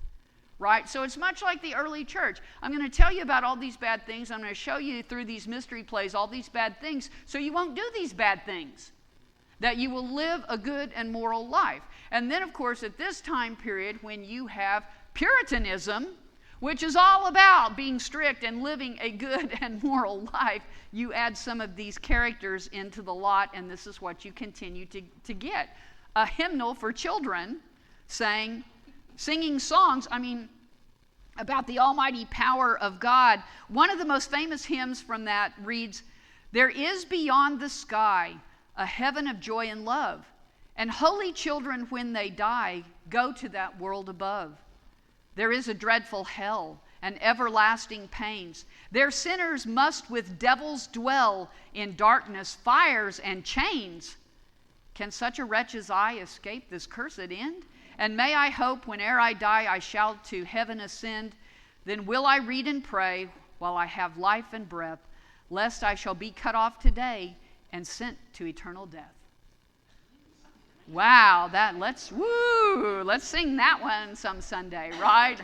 Right? So it's much like the early church. I'm going to tell you about all these bad things. I'm going to show you through these mystery plays all these bad things so you won't do these bad things, that you will live a good and moral life. And then, of course, at this time period when you have Puritanism, which is all about being strict and living a good and moral life, you add some of these characters into the lot, and this is what you continue to get. A hymnal for children singing songs, about the almighty power of God. One of the most famous hymns from that reads, "There is beyond the sky a heaven of joy and love, and holy children when they die go to that world above. There is a dreadful hell and everlasting pains. There sinners must with devils dwell in darkness, fires, and chains. Can such a wretch as I escape this cursed end? And may I hope whene'er I die I shall to heaven ascend. Then will I read and pray while I have life and breath, lest I shall be cut off today and sent to eternal death." Wow, let's sing that one some Sunday, right?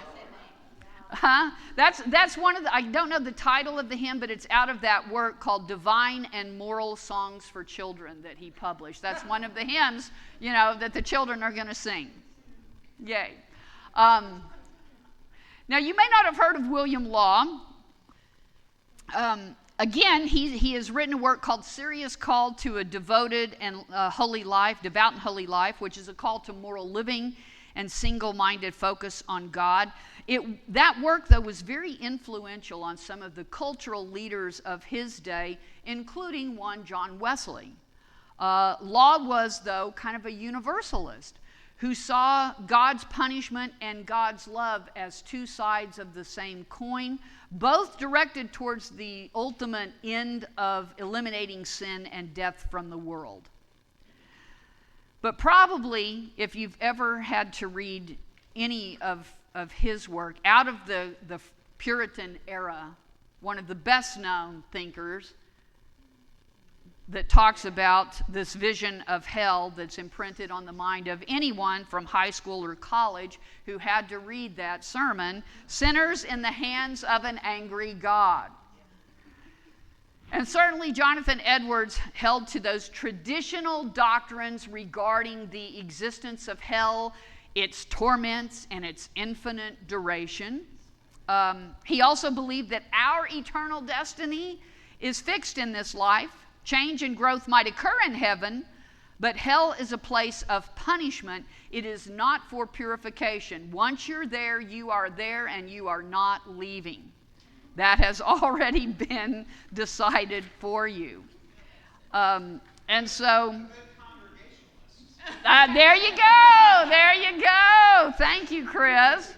That's one of the, I don't know the title of the hymn, but it's out of that work called Divine and Moral Songs for Children that he published. That's one of the hymns, that the children are going to sing. Yay. Now, you may not have heard of William Law. Again, he has written a work called Serious Call to a Devoted and Holy Life, Devout and Holy Life, which is a call to moral living and single-minded focus on God. That work, though, was very influential on some of the cultural leaders of his day, including one John Wesley. Law was, though, kind of a universalist who saw God's punishment and God's love as two sides of the same coin, both directed towards the ultimate end of eliminating sin and death from the world. But probably, if you've ever had to read any of his work, out of the Puritan era, one of the best-known thinkers that talks about this vision of hell that's imprinted on the mind of anyone from high school or college who had to read that sermon, Sinners in the Hands of an Angry God. And certainly Jonathan Edwards held to those traditional doctrines regarding the existence of hell, its torments, and its infinite duration. He also believed that our eternal destiny is fixed in this life. Change and growth might occur in heaven, But hell is a place of punishment. It is not for purification. Once you're there, you are there and you are not leaving. That has already been decided for you. And so, there you go. There you go. Thank you, Chris.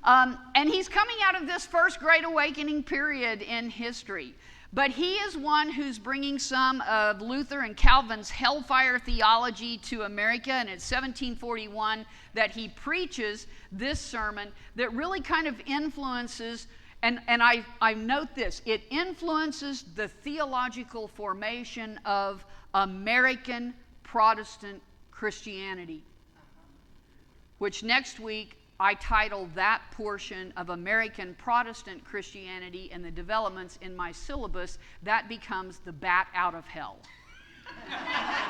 And he's coming out of this first Great Awakening period in history. But he is one who's bringing some of Luther and Calvin's hellfire theology to America, and it's 1741 that he preaches this sermon that really kind of influences, and I note this, it influences the theological formation of American Protestant Christianity, which next week I titled that portion of American Protestant Christianity and the developments in my syllabus, that becomes the bat out of hell.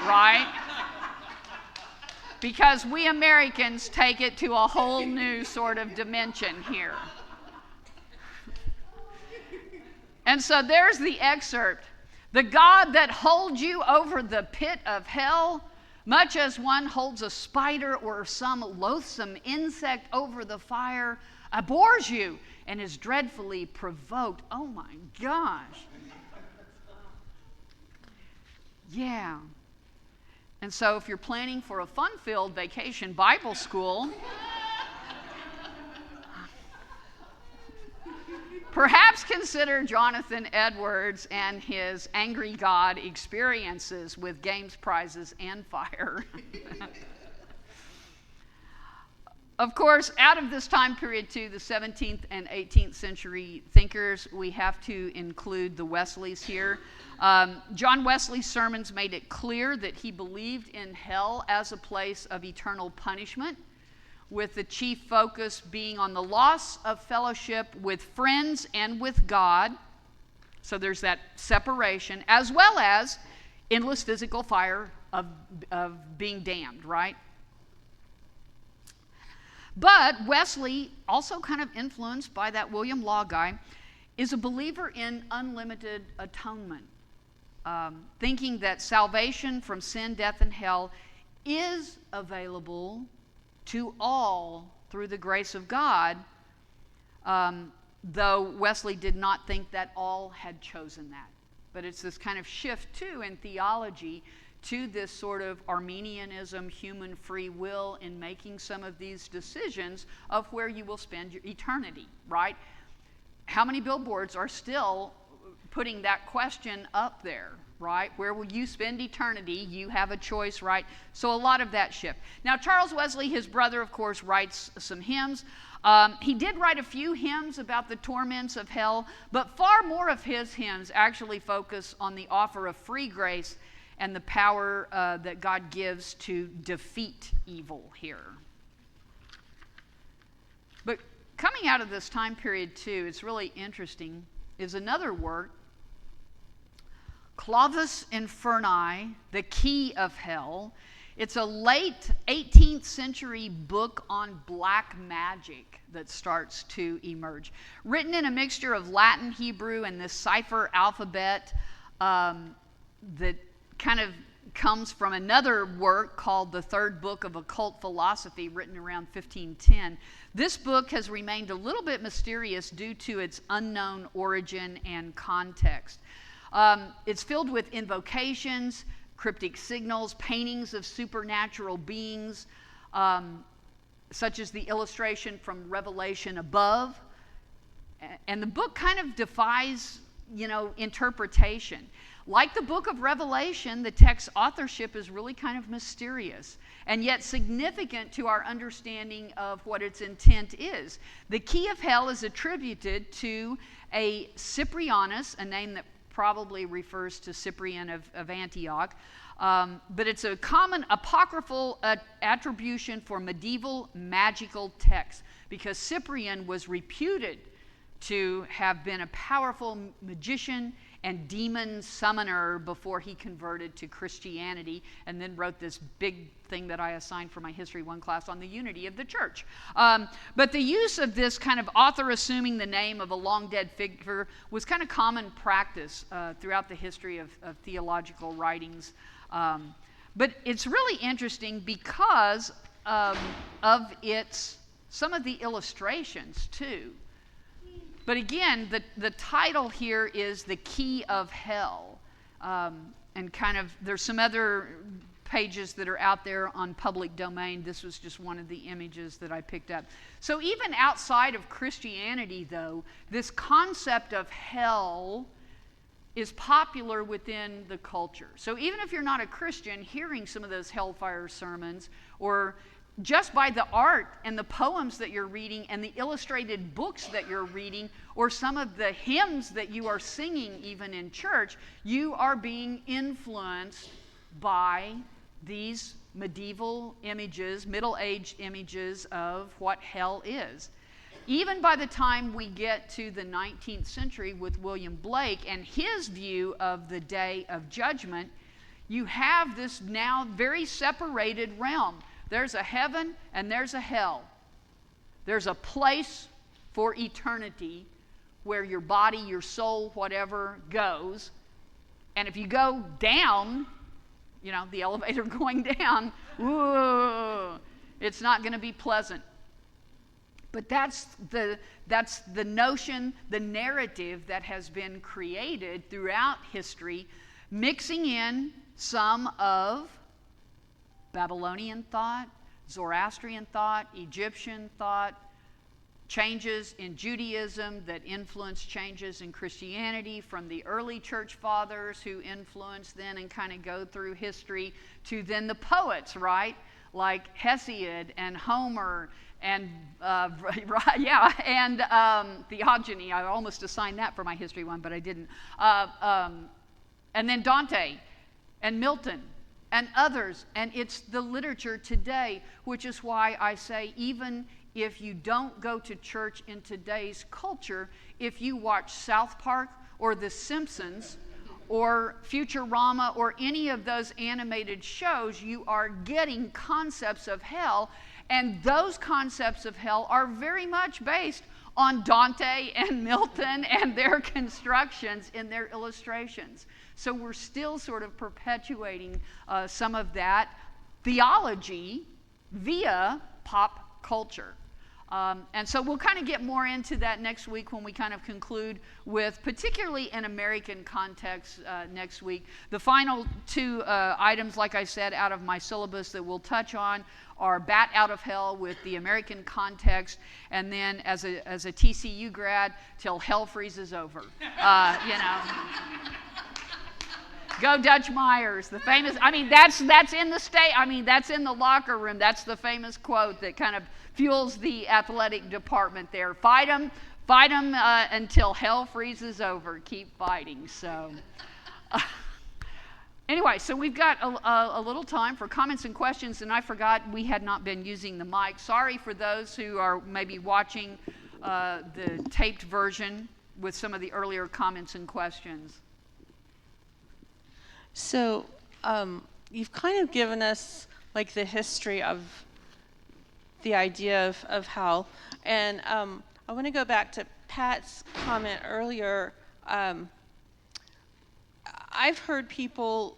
Right? Because we Americans take it to a whole new sort of dimension here. And so there's the excerpt. The God that holds you over the pit of hell, much as one holds a spider or some loathsome insect over the fire, abhors you and is dreadfully provoked. Oh my gosh. Yeah. And so if you're planning for a fun-filled vacation Bible school, perhaps consider Jonathan Edwards and his angry God experiences with games, prizes, and fire. Of course, out of this time period too, the 17th and 18th century thinkers, we have to include the Wesleys here. John Wesley's sermons made it clear that he believed in hell as a place of eternal punishment, with the chief focus being on the loss of fellowship with friends and with God. So there's that separation, as well as endless physical fire of being damned, right? But Wesley, also kind of influenced by that William Law guy, is a believer in unlimited atonement, thinking that salvation from sin, death, and hell is available to all through the grace of God, though Wesley did not think that all had chosen that. But it's this kind of shift, too, in theology to this sort of Arminianism, human free will in making some of these decisions of where you will spend your eternity, right? How many billboards are still putting that question up there, right? Where will you spend eternity? You have a choice, right? So a lot of that shift. Now, Charles Wesley, his brother, of course, writes some hymns. He did write a few hymns about the torments of hell, but far more of his hymns actually focus on the offer of free grace and the power that God gives to defeat evil here. But coming out of this time period, too, it's really interesting, is another work, Clavis Inferni, The Key of Hell. It's a late 18th century book on black magic that starts to emerge. Written in a mixture of Latin, Hebrew, and this cipher alphabet that kind of comes from another work called The Third Book of Occult Philosophy, written around 1510. This book has remained a little bit mysterious due to its unknown origin and context. It's filled with invocations, cryptic signals, paintings of supernatural beings, such as the illustration from Revelation above. And the book kind of defies, interpretation. Like the book of Revelation, the text's authorship is really kind of mysterious and yet significant to our understanding of what its intent is. The key of hell is attributed to a Cyprianus, a name that probably refers to Cyprian of Antioch, but it's a common apocryphal attribution for medieval magical texts because Cyprian was reputed to have been a powerful magician and demon summoner before he converted to Christianity and then wrote this big thing that I assigned for my History 1 class on the unity of the church. But the use of this kind of author assuming the name of a long dead figure was kind of common practice throughout the history of theological writings But it's really interesting because of some of the illustrations too. But again, the title here is The Key of Hell. And kind of, there's some other pages that are out there on public domain. This was just one of the images that I picked up. So even outside of Christianity, though, this concept of hell is popular within the culture. So even if you're not a Christian, hearing some of those hellfire sermons, or just by the art and the poems that you're reading and the illustrated books that you're reading, or some of the hymns that you are singing even in church, you are being influenced by these medieval images, middle-aged images of what hell is. Even by the time we get to the 19th century with William Blake and his view of the Day of Judgment, you have this now very separated realm. There's a heaven and there's a hell. There's a place for eternity where your body, your soul, whatever goes. And if you go down, you know, the elevator going down, ooh, it's not going to be pleasant. But that's the notion, the narrative that has been created throughout history, mixing in some of Babylonian thought, Zoroastrian thought, Egyptian thought, changes in Judaism that influenced changes in Christianity from the early church fathers who influenced then and kind of go through history to then the poets, right? Like Hesiod and Homer and Theogony. I almost assigned that for my history one, but I didn't. And then Dante and Milton and others. And it's the literature today, which is why I say even if you don't go to church in today's culture, if you watch South Park or The Simpsons or Futurama or any of those animated shows, you are getting concepts of hell. And those concepts of hell are very much based on Dante and Milton and their constructions in their illustrations. So we're still sort of perpetuating some of that theology via pop culture. And so we'll kind of get more into that next week when we kind of conclude with, particularly an American context next week. The final two items, like I said, out of my syllabus that we'll touch on are Bat Out of Hell with the American context, and then as a TCU grad, Till Hell Freezes Over. Go Dutch Myers, the famous, that's in the that's in the locker room. That's the famous quote that kind of fuels the athletic department there. Fight them until hell freezes over. Keep fighting. So anyway, so we've got a little time for comments and questions, and I forgot we had not been using the mic. Sorry for those who are maybe watching the taped version with some of the earlier comments and questions.
So you've kind of given us like the history of the idea of hell, and I want to go back to Pat's comment earlier. I've heard people,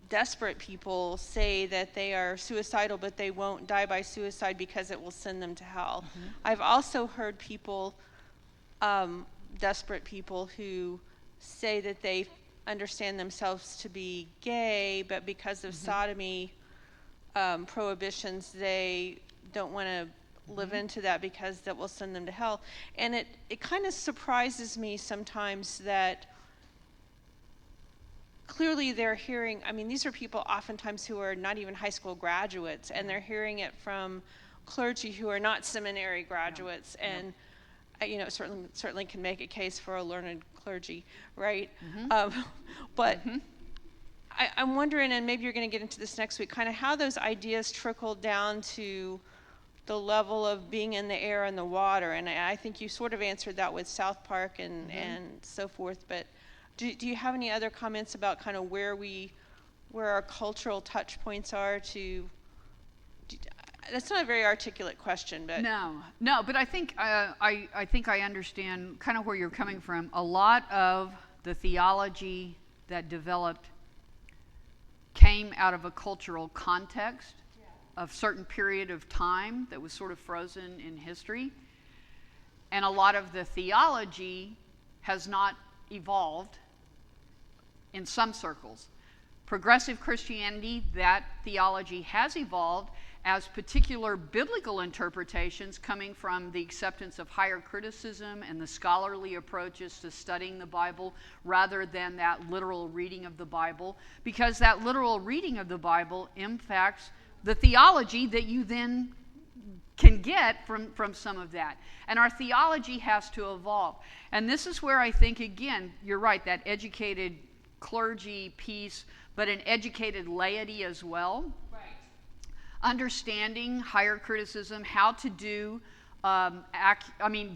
desperate people, say that they are suicidal but they won't die by suicide because it will send them to hell. Mm-hmm. I've also heard people, desperate people, who say that they understand themselves to be gay, but because of sodomy prohibitions, they don't want to live into that because that will send them to hell. And it kind of surprises me sometimes that clearly they're hearing, these are people oftentimes who are not even high school graduates, and they're hearing it from clergy who are not seminary graduates, and certainly can make a case for a learned clergy, right? But I'm wondering, and maybe you're going to get into this next week, kind of how those ideas trickle down to the level of being in the air and the water. And I think you sort of answered that with South Park and so forth. But do you have any other comments about kind of where our cultural touch points are to? That's not a very articulate question, but
no. But I think I understand kind of where you're coming from. A lot of the theology that developed came out of a cultural context of certain period of time that was sort of frozen in history. And a lot of the theology has not evolved in some circles. Progressive Christianity, that theology has evolved as particular biblical interpretations coming from the acceptance of higher criticism and the scholarly approaches to studying the Bible rather than that literal reading of the Bible, because that literal reading of the Bible impacts the theology that you then can get from some of that. And our theology has to evolve. And this is where I think, again, you're right, that educated clergy piece, but an educated laity as well.
Right.
Understanding higher criticism, how to do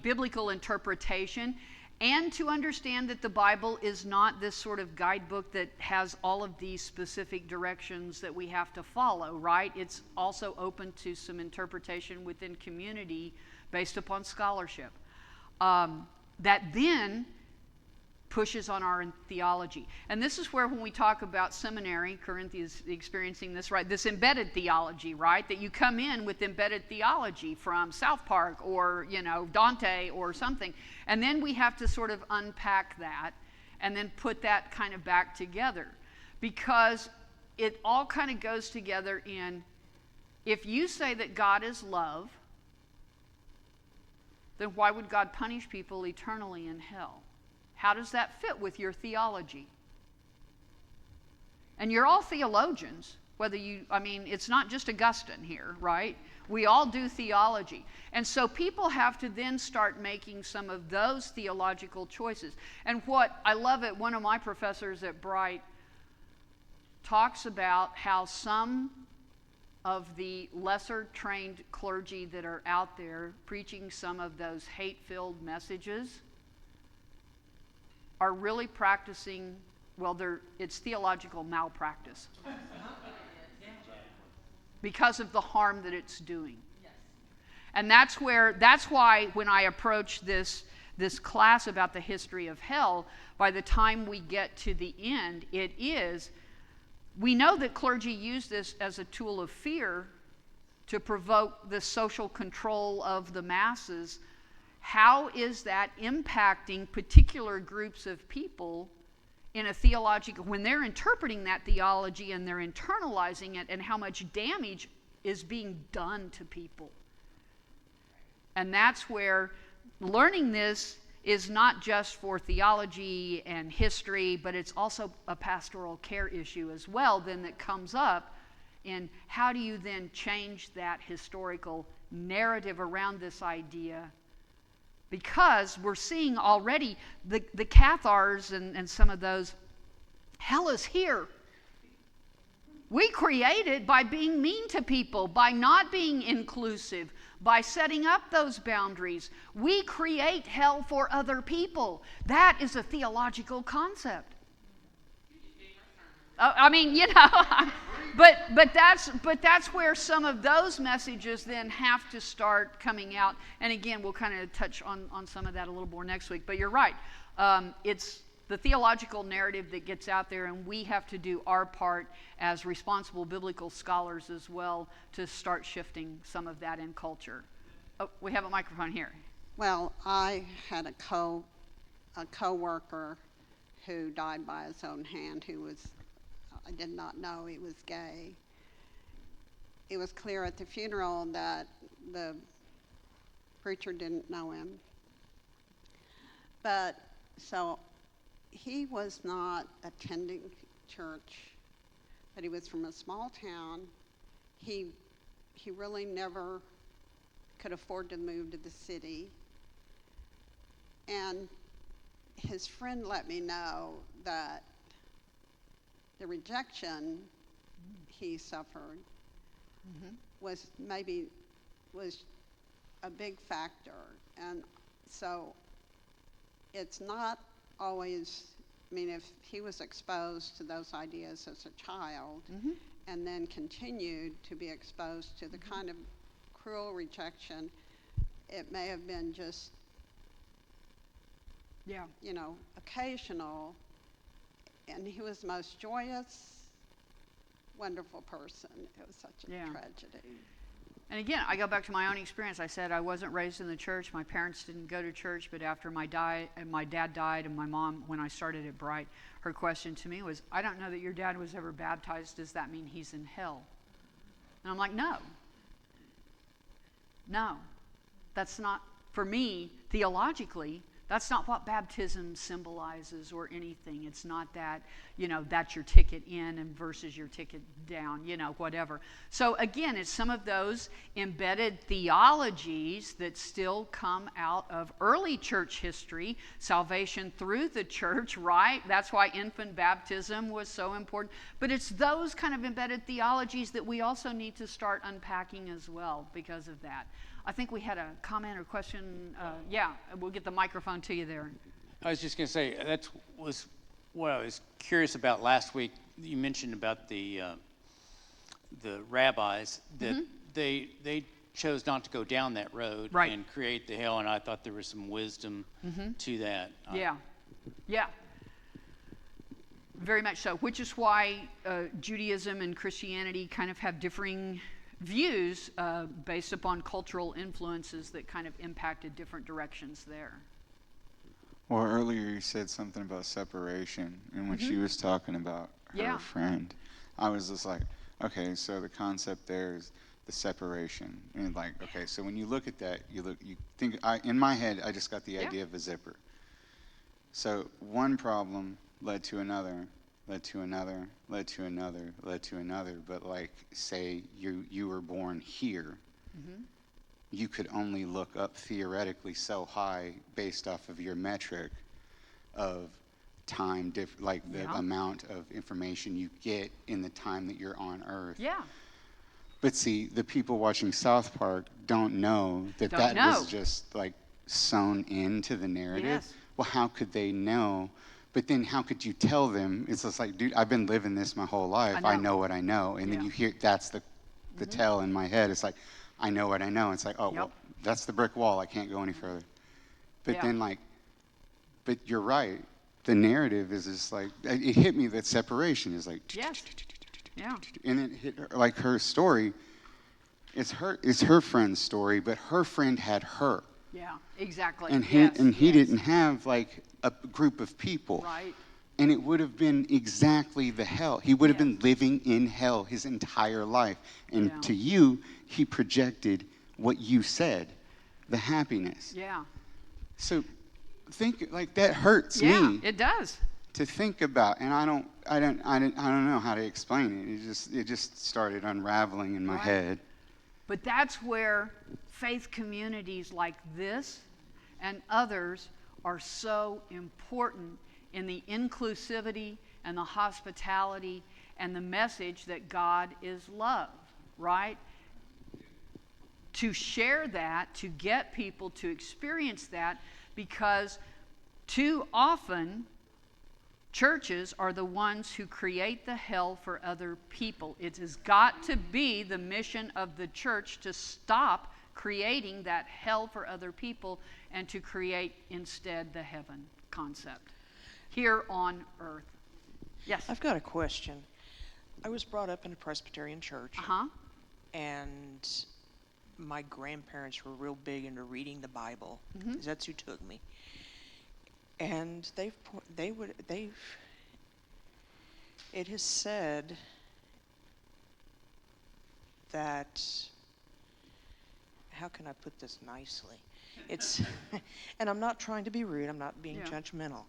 biblical interpretation, and to understand that the Bible is not this sort of guidebook that has all of these specific directions that we have to follow, right? It's also open to some interpretation within community based upon scholarship. That then pushes on our theology. And this is where, when we talk about seminary, Corinthia's experiencing this, right? This embedded theology, right? That you come in with embedded theology from South Park or, Dante or something. And then we have to sort of unpack that and then put that kind of back together. Because it all kind of goes together in, if you say that God is love, then why would God punish people eternally in hell? How does that fit with your theology? And you're all theologians, it's not just Augustine here, right? We all do theology. And so people have to then start making some of those theological choices. And what I love it, one of my professors at Bright talks about how some of the lesser trained clergy that are out there preaching some of those hate-filled messages are really practicing, it's theological malpractice because of the harm that it's doing. And that's why when I approach this class about the history of hell, by the time we get to the end, we know that clergy use this as a tool of fear to provoke the social control of the masses. How is that impacting particular groups of people in a theological, when they're interpreting that theology and they're internalizing it, and how much damage is being done to people? And that's where learning this is not just for theology and history, but it's also a pastoral care issue as well then that comes up in how do you then change that historical narrative around this idea. Because we're seeing already the Cathars and some of those, hell is here. We create it by being mean to people, by not being inclusive, by setting up those boundaries. We create hell for other people. That is a theological concept. But that's where some of those messages then have to start coming out. And again, we'll kind of touch on some of that a little more next week. But you're right. It's the theological narrative that gets out there, and we have to do our part as responsible biblical scholars as well to start shifting some of that in culture. Oh, we have a microphone here.
Well, I had a co-worker who died by his own hand, I did not know he was gay. It was clear at the funeral that the preacher didn't know him. But so he was not attending church, but he was from a small town. He really never could afford to move to the city. And his friend let me know that the rejection he suffered was a big factor. And so it's not always, if he was exposed to those ideas as a child and then continued to be exposed to the kind of cruel rejection, it may have been just, occasional. And he was the most joyous, wonderful person. It was such a
Yeah.
tragedy.
And again, I go back to my own experience. I said I wasn't raised in the church. My parents didn't go to church, but after my dad died and my mom, when I started at Bright, her question to me was, I don't know that your dad was ever baptized. Does that mean he's in hell? And I'm like, no. No. That's not, for me, theologically, that's not what baptism symbolizes or anything. It's not that, that's your ticket in and versus your ticket down, whatever. So again, it's some of those embedded theologies that still come out of early church history, salvation through the church, right? That's why infant baptism was so important. But it's those kind of embedded theologies that we also need to start unpacking as well because of that. I think we had a comment or question. Yeah, we'll get the microphone to you there.
I was just going to say, that was what I was curious about last week. You mentioned about the rabbis, that they chose not to go down that road
Right.
and create the hell, and I thought there was some wisdom to that.
Yeah. Very much so, which is why Judaism and Christianity kind of have differing views based upon cultural influences that kind of impacted different directions there.
Well, earlier you said something about separation, and when she was talking about her friend, I was just like, okay, so the concept there is the separation, and like, okay, so when you look at that, you think, in my head, I just got the idea of a zipper. So one problem led to another, led to another, led to another, led to another. But like, say you were born here, you could only look up theoretically so high based off of your metric of time, like the amount of information you get in the time that you're on Earth.
Yeah.
But see, the people watching South Park don't know that was just like sewn into the narrative.
Yes.
Well, how could they know? But then how could you tell them? It's just like, dude, I've been living this my whole life. I know what I know. And then you hear, that's the tell in my head. It's like, I know what I know. It's like, oh, well, that's the brick wall. I can't go any further. But then like, but you're right. The narrative is just like, it hit me that separation is like,
Yes. Yeah.
and it hit her, like her story, it's her friend's story, but her friend had her.
Yeah, exactly.
And he didn't have like a group of people.
Right.
And it would have been exactly the hell. He would have been living in hell his entire life. And to you, he projected what you said, the happiness.
Yeah.
So think like that hurts me.
Yeah, it does.
To think about, and I don't know how to explain it. It just started unraveling in my head.
But that's where faith communities like this and others are so important in the inclusivity and the hospitality and the message that God is love, right? To share that, to get people to experience that, because too often churches are the ones who create the hell for other people. It has got to be the mission of the church to stop creating that hell for other people and to create instead the heaven concept here on earth. Yes?
I've got a question. I was brought up in a Presbyterian church, and my grandparents were real big into reading the Bible. That's who took me. And it has said that, how can I put this nicely? It's, and I'm not trying to be rude, I'm not being judgmental.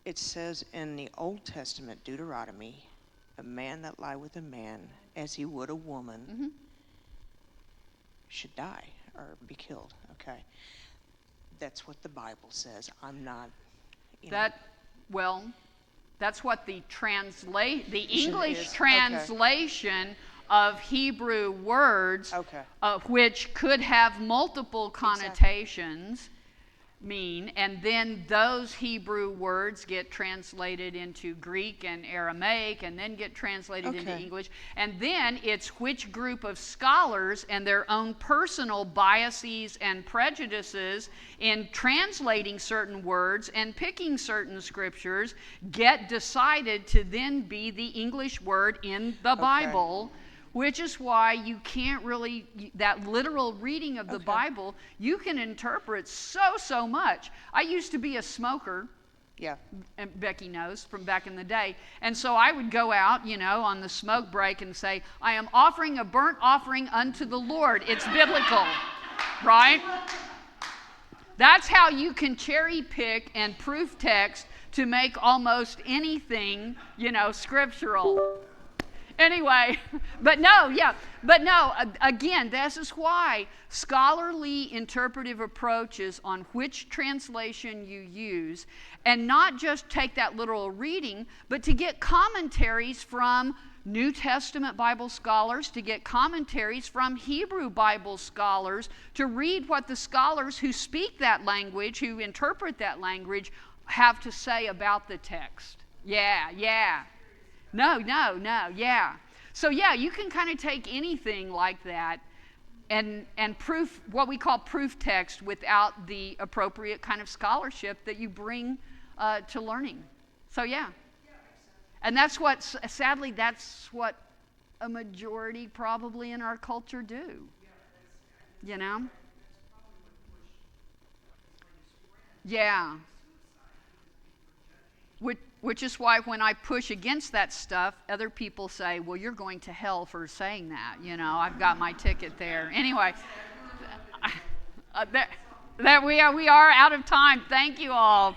It says in the Old Testament, Deuteronomy, a man that lie with a man as he would a woman should die or be killed, okay? That's what the Bible says. I'm not,
that's what the English translation of Hebrew words, which could have multiple connotations, mean, and then those Hebrew words get translated into Greek and Aramaic and then get translated into English, and then it's which group of scholars and their own personal biases and prejudices in translating certain words and picking certain scriptures get decided to then be the English word in the Bible. Which is why you can't really, that literal reading of the Bible, you can interpret so much. I used to be a smoker.
Yeah.
And Becky knows from back in the day. And so I would go out, on the smoke break and say, I am offering a burnt offering unto the Lord. It's biblical, right? That's how you can cherry pick and proof text to make almost anything, scriptural. Anyway, again, this is why scholarly interpretive approaches on which translation you use, and not just take that literal reading, but to get commentaries from New Testament Bible scholars, to get commentaries from Hebrew Bible scholars, to read what the scholars who speak that language, who interpret that language, have to say about the text. Yeah. No, yeah. So you can kind of take anything like that and proof, what we call proof text, without the appropriate kind of scholarship that you bring to learning. So and that's what, sadly, that's what a majority probably in our culture do. Yeah. Which is why when I push against that stuff, other people say, well, you're going to hell for saying that. I've got my ticket there. Anyway, that we are out of time. Thank you all.